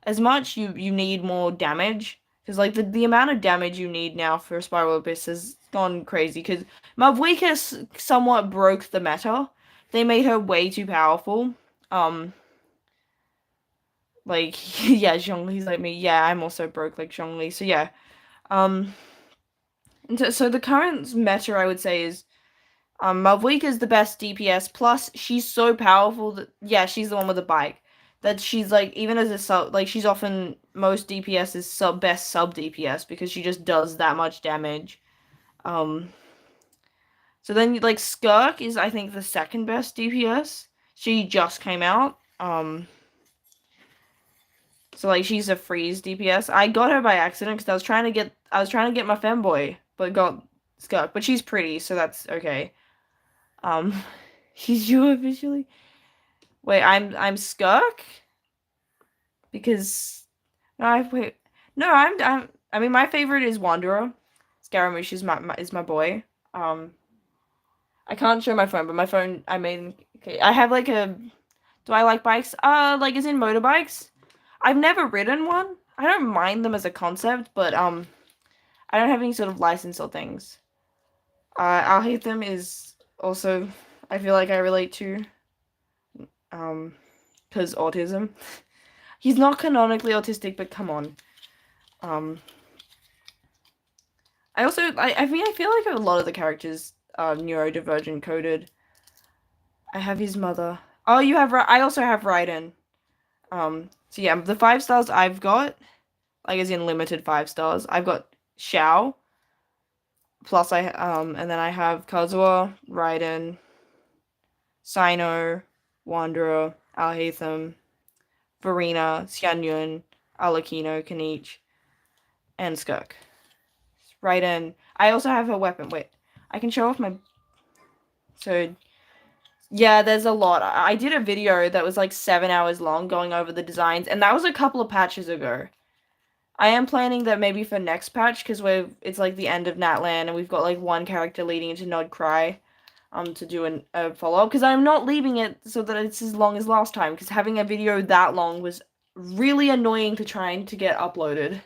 as much. You need more damage, because like the amount of damage you need now for a Spiral Abyss has gone crazy. Because Mavwika somewhat broke the meta. They made her way too powerful. Like yeah, Zhongli's like me. Yeah, I'm also broke like Zhongli. So yeah. Um, so the current meta I would say is Malvika is the best DPS. Plus, she's so powerful that yeah, she's the one with the bike. That she's like even as a sub, like she's often most DPS is best sub DPS because she just does that much damage. Um, so then like Skirk is I think the second best DPS. She just came out. So like she's a freeze DPS. I got her by accident because I was trying to get my femboy, but got Skirk. But she's pretty, so that's okay. Um, he's you officially. Wait, I'm Skirk because no, wait, no, I mean, my favorite is Wanderer. Scaramouche is my boy. Um, I can't show my phone, but my phone I made. Okay, I have like a. Do I like bikes? Like as in motorbikes. I've never ridden one. I don't mind them as a concept, but I don't have any sort of license or things. I'll hate them is also. I feel like I relate to. Because autism. He's not canonically autistic, but come on. I mean, I feel like a lot of the characters are neurodivergent coded. I have his mother. Oh, you have, I also have Raiden. So yeah, the 5 stars I've got, like as in limited 5 stars, I've got Xiao. Plus and then I have Kazuha, Raiden, Sino, Wanderer, Alhaitham, Varina, Xianyun, Alakino, Kanich, and Skirk. Raiden. I also have her weapon. Wait, I can show off my. So, yeah, there's a lot. I did a video that was like 7 hours long going over the designs, and that was a couple of patches ago. I am planning that maybe for next patch, because it's like the end of Natlan, and we've got like one character leading into Nod Cry, to do a follow-up, because I'm not leaving it so that it's as long as last time, because having a video that long was really annoying to trying to get uploaded.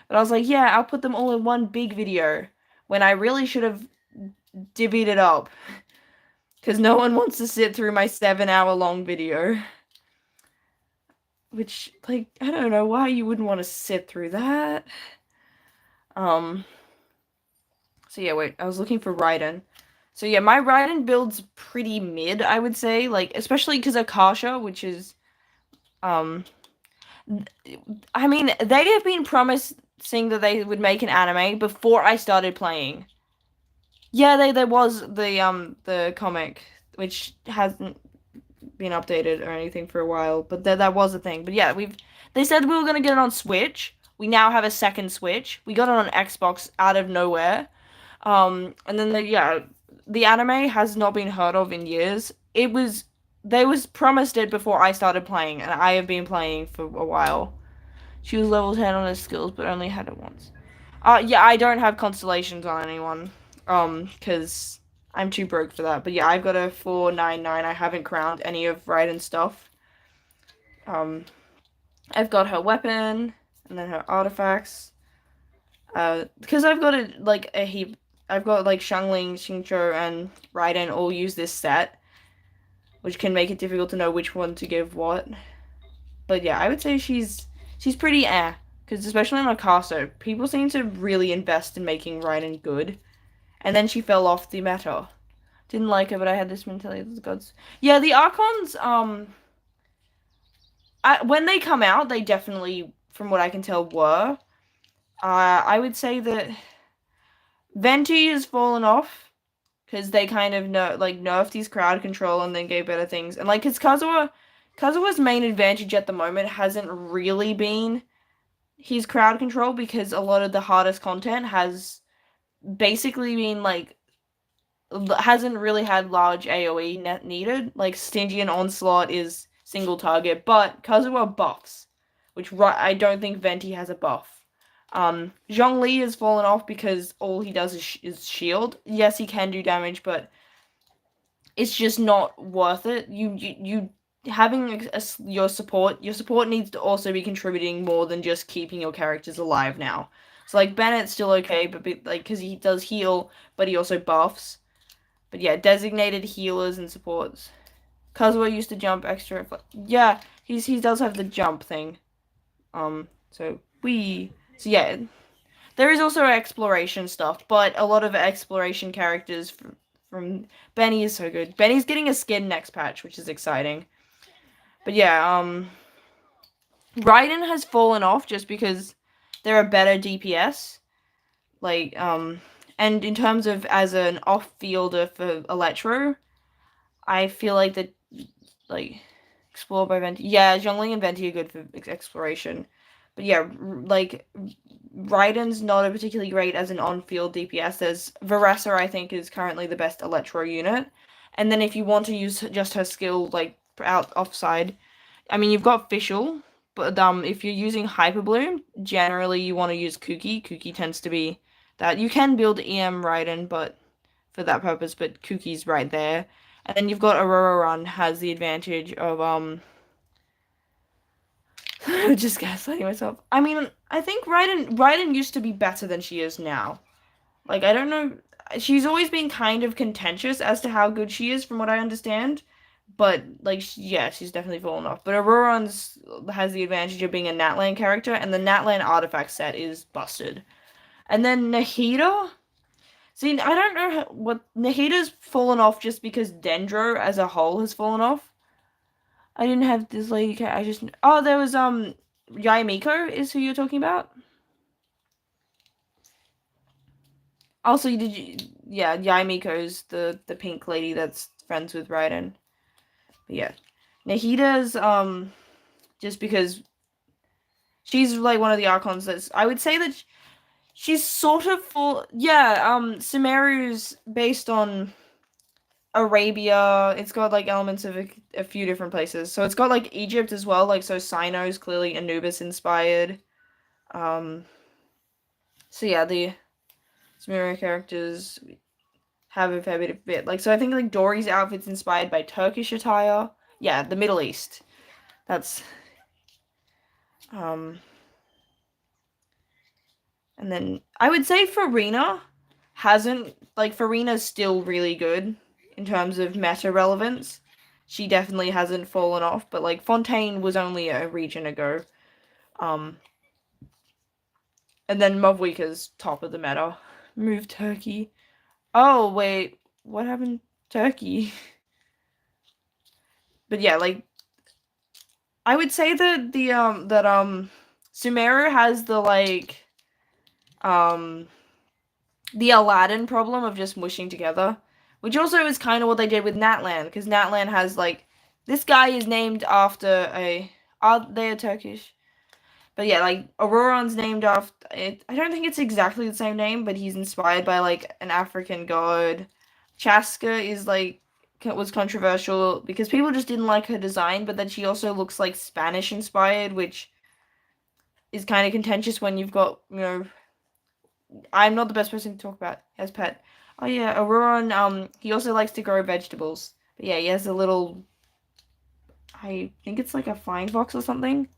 But I was like, yeah, I'll put them all in one big video, when I really should have divvied it up. Because no one wants to sit through my 7-hour long video. Which, like, I don't know why you wouldn't want to sit through that. So yeah, wait, I was looking for Raiden. So yeah, my Raiden build's pretty mid, I would say. Like, especially because Akasha, which is, I mean, they have been promising that they would make an anime before I started playing. Yeah, there was the comic, which hasn't been updated or anything for a while, but that was a thing. But yeah, they said we were gonna get it on Switch. We now have a second Switch. We got it on Xbox out of nowhere. And then the anime has not been heard of in years. They was promised it before I started playing, and I have been playing for a while. She was level 10 on her skills, but only had it once. Yeah, I don't have constellations on anyone. Because I'm too broke for that. But yeah, I've got a 499. I haven't crowned any of Raiden's stuff. I've got her weapon, and then her artifacts. Because I've got a heap. I've got like Xiangling, Xingqiu, and Raiden all use this set, which can make it difficult to know which one to give what. But yeah, I would say she's pretty because especially in Akaso, people seem to really invest in making Raiden good. And then she fell off the meta. Didn't like her, but I had this mentality of the gods. Yeah, the Archons, when they come out, they definitely, from what I can tell, were. I would say that Venti has fallen off, because they kind of nerfed his crowd control and then gave better things. And like, because Kazuha's main advantage at the moment hasn't really been his crowd control, because a lot of the hardest content has basically been like hasn't really had large AoE net needed. Like Stingy and Onslaught is single target, but Kazuha buffs, which I don't think Venti has a buff. Zhongli has fallen off because all he does is shield. Yes, he can do damage, but it's just not worth it. You having your support needs to also be contributing more than just keeping your characters alive now. So like Bennett's still okay, but like because he does heal, but he also buffs. But yeah, designated healers and supports. Kazuo used to jump extra. Yeah, he does have the jump thing. So yeah, there is also exploration stuff, but a lot of exploration characters from Benny is so good. Benny's getting a skin next patch, which is exciting. But yeah, Raiden has fallen off just because they're a better DPS. Like, and in terms of as an off-fielder for Electro, I feel like that, like, Explore by Venti. Yeah, Zhongli and Venti are good for exploration. But yeah, like, Raiden's not a particularly great as an on-field DPS. There's Varessa, I think, is currently the best Electro unit. And then if you want to use just her skill, like, out offside, I mean, you've got Fischl, but if you're using Hyper Bloom, generally you want to use Kuki. Kuki tends to be that. You can build EM Raiden, but for that purpose, but Kuki's right there. And then you've got Aurora Run has the advantage of just gaslighting myself. I mean, I think Raiden used to be better than she is now. Like I don't know, she's always been kind of contentious as to how good she is from what I understand. But like yeah, she's definitely fallen off. But Auroran's has the advantage of being a Natlan character, and the Natlan artifact set is busted. And then Nahida, see, I don't know what Nahida's fallen off just because Dendro as a whole has fallen off. I didn't have this lady. I just there was Yaimiko is who you're talking about. Also, did you? Yeah, Yaimiko's the pink lady that's friends with Raiden. But yeah, Nahida's just because she's like one of the archons that's I would say that she's sort of full. Yeah, Sumeru's based on Arabia. It's got like elements of a few different places. So it's got like Egypt as well. Like so, Sino's clearly Anubis inspired. Um, so yeah, the Sumeru characters have a fair bit of bit. Like so, I think like Dory's outfit's inspired by Turkish attire. Yeah, the Middle East. That's um, and then I would say Farina hasn't like Farina's still really good in terms of meta relevance. She definitely hasn't fallen off, but like Fontaine was only a region ago. Um, and then Mobweeka's top of the meta. Move Turkey. Oh wait, what happened Turkey? But yeah, like I would say that Sumeru has um the Aladdin problem of just mushing together, which also is kind of what they did with Natlan, because Natlan has like this guy is named after they're Turkish, but yeah, like Auroran's named after it. I don't think it's exactly the same name, but he's inspired by like an African god. Chaska is like was controversial because people just didn't like her design, but then she also looks like Spanish inspired, which is kind of contentious when you've got I'm not the best person to talk about as pet. Oh yeah, Auroran, he also likes to grow vegetables. But yeah, he has a little I think it's like a flying fox or something.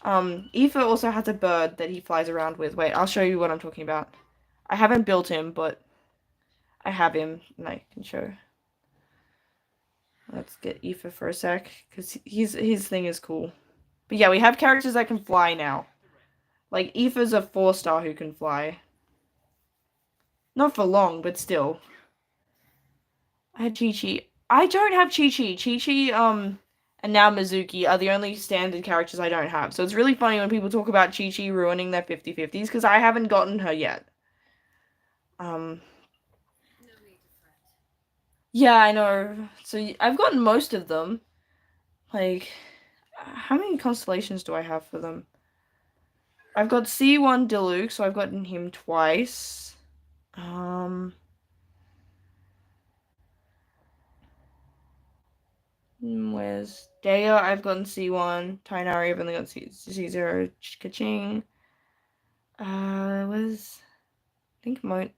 Aoife also has a bird that he flies around with. Wait, I'll show you what I'm talking about. I haven't built him, but I have him and I can show. Let's get Aoife for a sec, because his thing is cool. But yeah, we have characters that can fly now. Like, Aoife's a 4-star who can fly. Not for long, but still. I had Chi-Chi. I don't have Chi-Chi. Chi-Chi, and now Mizuki are the only standard characters I don't have. So it's really funny when people talk about Chi-Chi ruining their 50/50s, because I haven't gotten her yet. Yeah, I know. So I've gotten most of them. Like, how many constellations do I have for them? I've got C1 Deluxe, so I've gotten him twice. Where's Daya? I've gotten C1. Tainari, I've only got C0. Kaching. I think where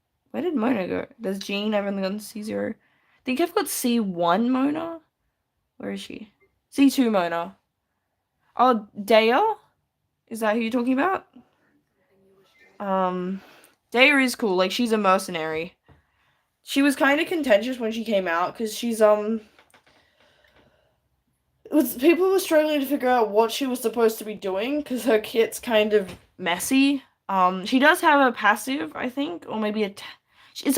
did Mona go? There's Jean, I've only gotten C0. think I've got C1 Mona. Where is she? C2 Mona. Oh, Daya? Is that who you're talking about? Daya is cool. Like, she's a mercenary. She was kind of contentious when she came out because people were struggling to figure out what she was supposed to be doing because her kit's kind of messy. She does have a passive, I think, or maybe it's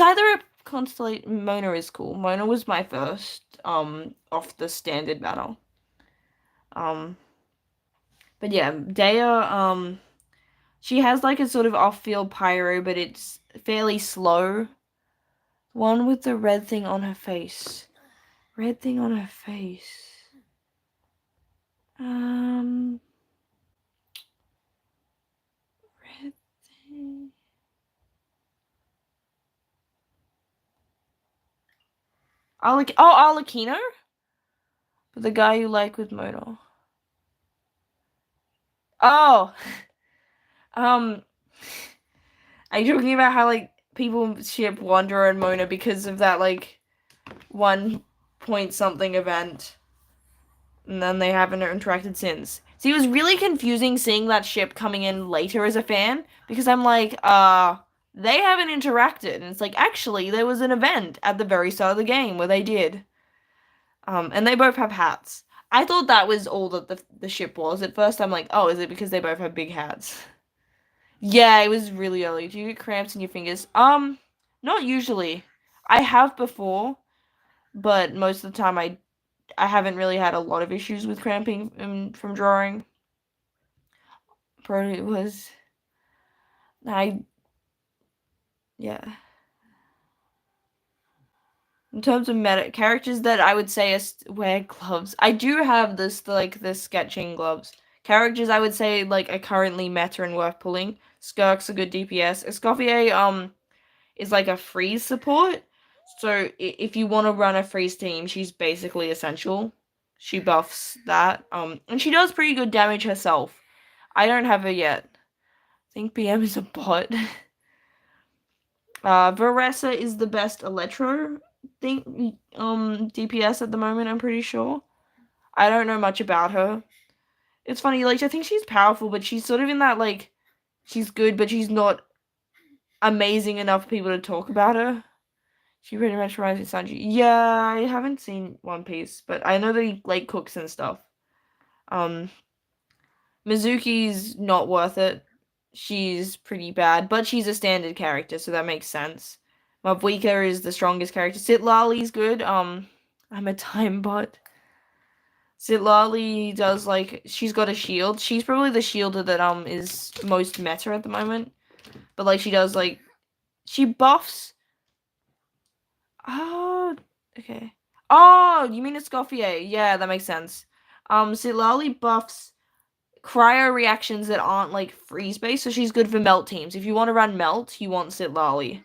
either a constellation. Mona is cool. Mona was my first off the standard battle. But yeah, Daya she has like a sort of off-field pyro, but it's fairly slow. One with the red thing on her face. Red thing on her face. Red thing. Arlecchino? The guy you like with Moto. Oh! Are you talking about how, like, people ship Wanderer and Mona because of that, like, 1 point something event? And then they haven't interacted since. See, it was really confusing seeing that ship coming in later as a fan, because I'm like, they haven't interacted. And it's like, actually, there was an event at the very start of the game where they did. And they both have hats. I thought that was all that the ship was. At first, I'm like, oh, is it because they both have big hats? Yeah, it was really early. Do you get cramps in your fingers? Not usually. I have before, but most of the time I haven't really had a lot of issues with cramping from drawing. Probably was yeah. In terms of meta characters that I would say wear gloves, I do have the sketching gloves. Characters I would say like are currently meta and worth pulling. Skirk's a good DPS. Escoffier is like a freeze support. So if you want to run a freeze team, she's basically essential. She buffs that. And she does pretty good damage herself. I don't have her yet. I think BM is a bot. Veressa is the best Electro DPS at the moment, I'm pretty sure. I don't know much about her. It's funny, like, I think she's powerful, but she's sort of in that, like, she's good, but she's not amazing enough for people to talk about her. She pretty much reminds me of Sanji. Yeah, I haven't seen One Piece, but I know that he, like, cooks and stuff. Mizuki's not worth it. She's pretty bad, but she's a standard character, so that makes sense. Mabwika is the strongest character. Sitlali's good. I'm a time bot. Sitlali does, like, she's got a shield. She's probably the shielder that is most meta at the moment. But, like, she does, like, she buffs. Oh, okay. Oh, you mean Escoffier? Yeah, that makes sense. Sitlali buffs cryo reactions that aren't like freeze based, so she's good for melt teams. If you want to run melt, you want Sitlali.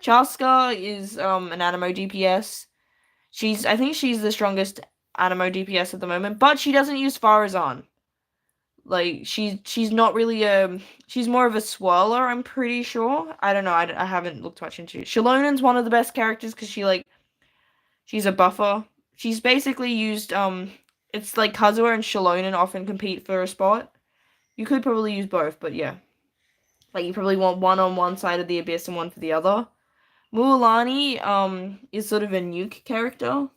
Chaska is an Animo DPS. I think she's the strongest Animo DPS at the moment, but she doesn't use Farazan. Like she's not really she's more of a swirler, I'm pretty sure. I don't know. I haven't looked much into it. Shalonen's one of the best characters because she's a buffer. She's basically used it's like Kazuha and Shalonen often compete for a spot. You could probably use both, but yeah. Like, you probably want one on one side of the abyss and one for the other. Mualani, is sort of a nuke character.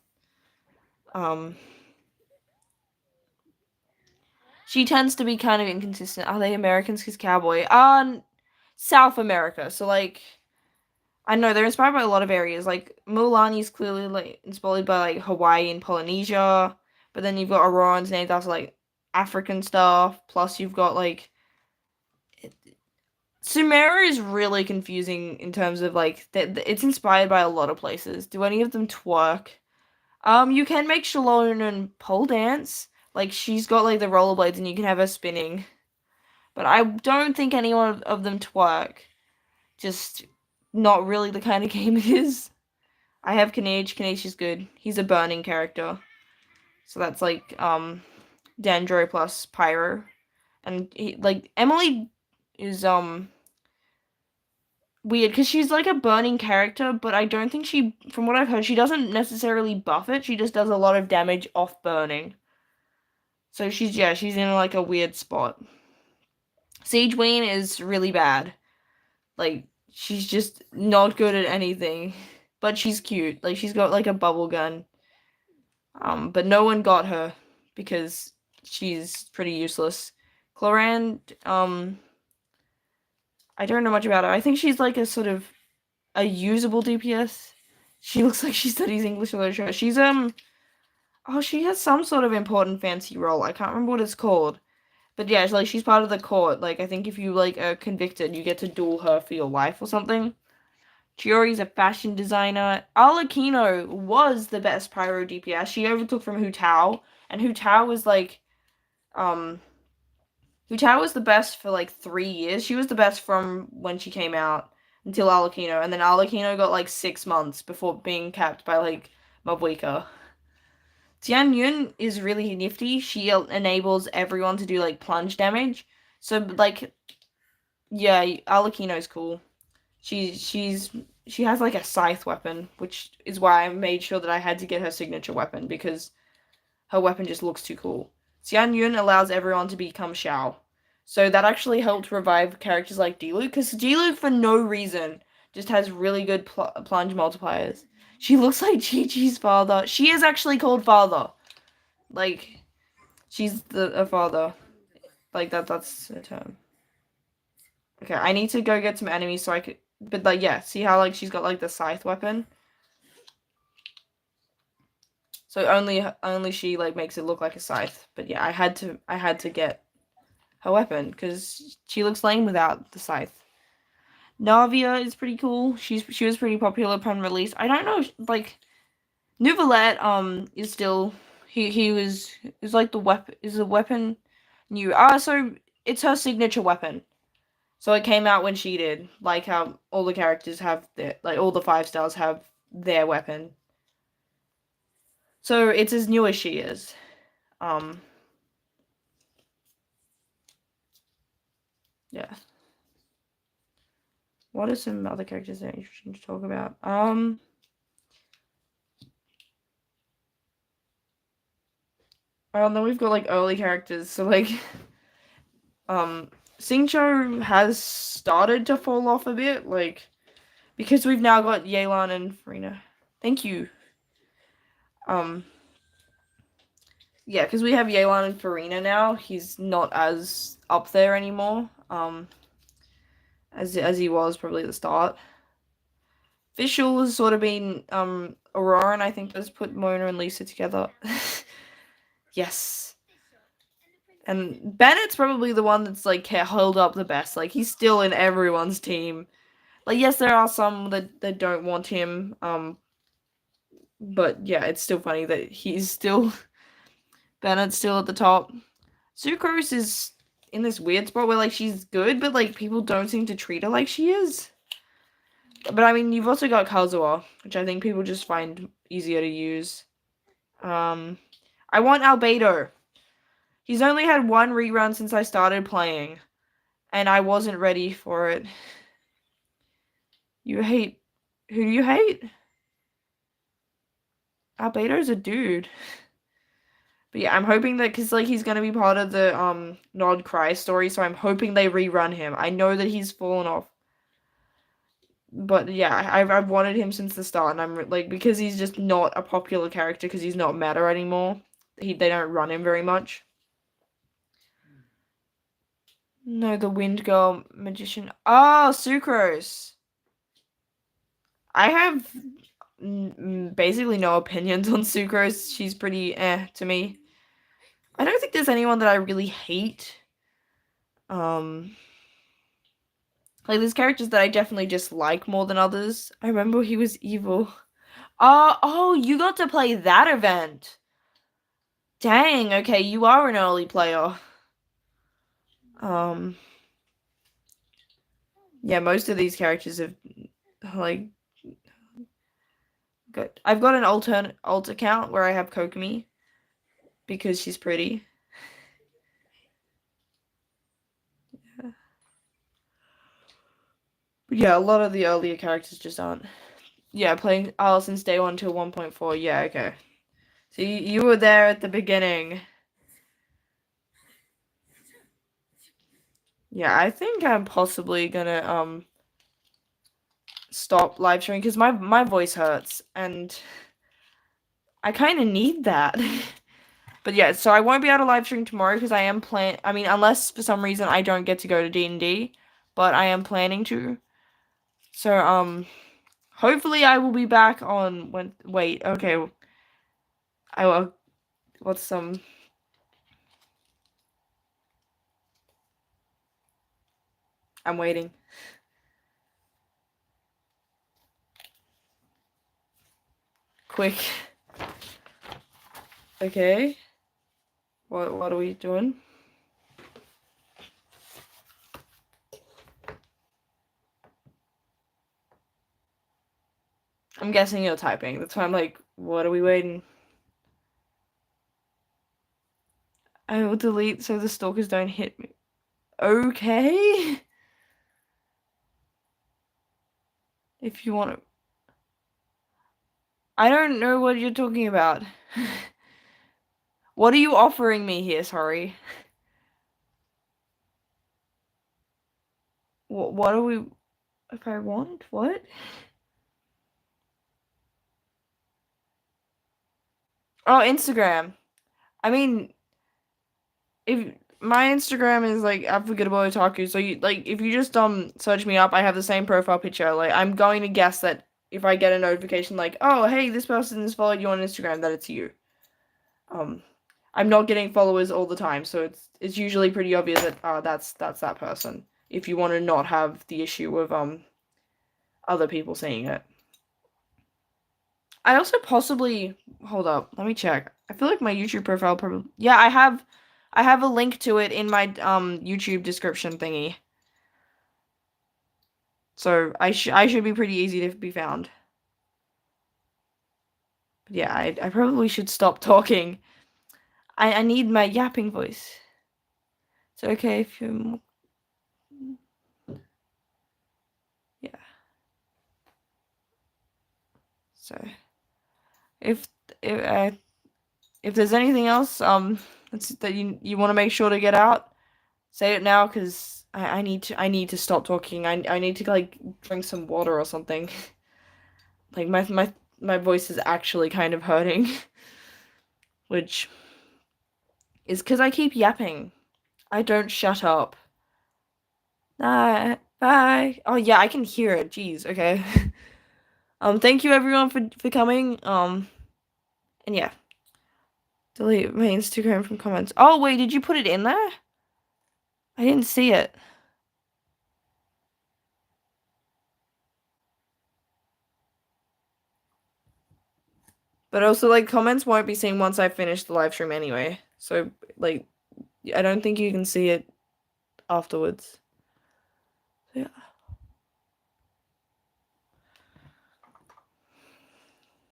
She tends to be kind of inconsistent. Are they Americans? Because cowboy. South America. So, like, I know they're inspired by a lot of areas. Like, Mualani is clearly, like, inspired by, like, Hawaii and Polynesia. But then you've got Auroran's named after, like, African stuff. Plus, you've got, like, Sumeru is really confusing in terms of, like, it's inspired by a lot of places. Do any of them twerk? You can make Shallonen pole dance. Like, she's got, like, the rollerblades and you can have her spinning. But I don't think any one of them twerk. Just not really the kind of game it is. I have Kanich. Kanich is good. He's a burning character. So that's, like, Dendro plus Pyro. And, Emily is, weird because she's like a burning character, but I don't think she, from what I've heard, she doesn't necessarily buff it. She just does a lot of damage off burning. So she's in like a weird spot. Siege Queen is really bad. Like she's just not good at anything, but she's cute. Like she's got like a bubble gun. But no one got her because she's pretty useless. Clorand, I don't know much about her. I think she's like a sort of a usable DPS. She looks like she studies English literature. She's oh, she has some sort of important fancy role. I can't remember what it's called. But yeah, it's like she's part of the court. Like I think if you like are convicted, you get to duel her for your life or something. Chiori's a fashion designer. Alakino was the best pyro DPS. She overtook from Hu Tao, and Hu Tao was like um Hu Tao was the best for like 3 years. She was the best from when she came out until Alakino, and then Alakino got like 6 months before being capped by like Mabuika. Tian Yun is really nifty. She enables everyone to do like plunge damage. So like yeah, Alakino's cool. She has like a scythe weapon, which is why I made sure that I had to get her signature weapon because her weapon just looks too cool. Xian Yun allows everyone to become Xiao. So that actually helped revive characters like Diluc, because Diluc for no reason just has really good plunge multipliers. She looks like Chi-Chi's father. She is actually called father. Like, she's a father. Like, that's the term. Okay, I need to go get some enemies so I could... But, like, yeah, see how, like, she's got, like, the scythe weapon? So only she, like, makes it look like a scythe. But, yeah, I had to get her weapon, because she looks lame without the scythe. Navia is pretty cool. She was pretty popular upon release. I don't know, like, Neuvillette, is still... He was like the weapon... Is the weapon new? So it's her signature weapon. So it came out when she did, like how all the characters have their, like all the 5 stars have their weapon. So it's as new as she is. Yeah. What are some other characters that are interesting to talk about? Well, then we've got like early characters. So like, Xingqiu has started to fall off a bit, like, because we've now got Yelan and Farina. Thank you. Yeah, because we have Yelan and Farina now. He's not as up there anymore. As he was probably at the start. Visual has sort of been Aurora, and I think does put Mona and Lisa together. Yes. And Bennett's probably the one that's like held up the best. Like he's still in everyone's team. Like yes, there are some that don't want him. But yeah, it's still funny that he's still Bennett's still at the top. Sucrose is in this weird spot where like she's good, but like people don't seem to treat her like she is. But I mean, you've also got Kazuha, which I think people just find easier to use. I want Albedo. He's only had one rerun since I started playing, and I wasn't ready for it. You hate... Who do you hate? Albedo's a dude. But yeah, I'm hoping that, because like he's gonna be part of the Nod Cry story, so I'm hoping they rerun him. I know that he's fallen off. But yeah, I've wanted him since the start, and I'm like, because he's just not a popular character because he's not meta anymore. They don't run him very much. No, the Wind Girl Magician. Oh, Sucrose. I have basically no opinions on Sucrose. She's pretty to me. I don't think there's anyone that I really hate. Like, there's characters that I definitely dislike more than others. I remember he was evil. Oh, you got to play that event. Dang, okay, you are an early player. Yeah, most of these characters have, like, I've got an alt account where I have Kokomi, because she's pretty. Yeah. Yeah, a lot of the earlier characters just aren't. Yeah, playing Allison's Day 1 till 1.4. Yeah, okay. So you were there at the beginning. Yeah, I think I'm possibly gonna stop live streaming because my voice hurts and I kind of need that. But yeah, so I won't be able to live stream tomorrow because I am I mean, unless for some reason I don't get to go to D&D, but I am planning to. So hopefully I will be back on when. Wait, okay. I will. What's some? I'm waiting. Quick. Okay. What are we doing? I'm guessing you're typing. That's why I'm like, what are we waiting? I will delete so the stalkers don't hit me. Okay. If you want to. I don't know what you're talking about. What are you offering me here? Sorry. What are we? If I want what? Oh, Instagram. I mean, if my Instagram is like Unforgettable Otaku, so you like if you just search me up, I have the same profile picture. Like I'm going to guess that if I get a notification like, oh hey, this person has followed you on Instagram, that it's you. Um, I'm not getting followers all the time, so it's usually pretty obvious that that's that person. If you want to not have the issue of other people seeing it. I also possibly hold up, let me check. I feel like my YouTube profile probably yeah, I have a link to it in my YouTube description thingy. So I should be pretty easy to be found. But yeah, I probably should stop talking. I need my yapping voice. It's okay if you yeah. So if if uh, if there's anything else that you want to make sure to get out, say it now because I need to stop talking. I need to like drink some water or something. Like my voice is actually kind of hurting, which is because I keep yapping. I don't shut up. Bye. Oh yeah, I can hear it. Jeez. Okay. Thank you everyone for coming. And yeah. Delete my Instagram from comments. Oh wait, did you put it in there? I didn't see it. But also, like, comments won't be seen once I finish the live stream anyway. So, like, I don't think you can see it afterwards. So, yeah.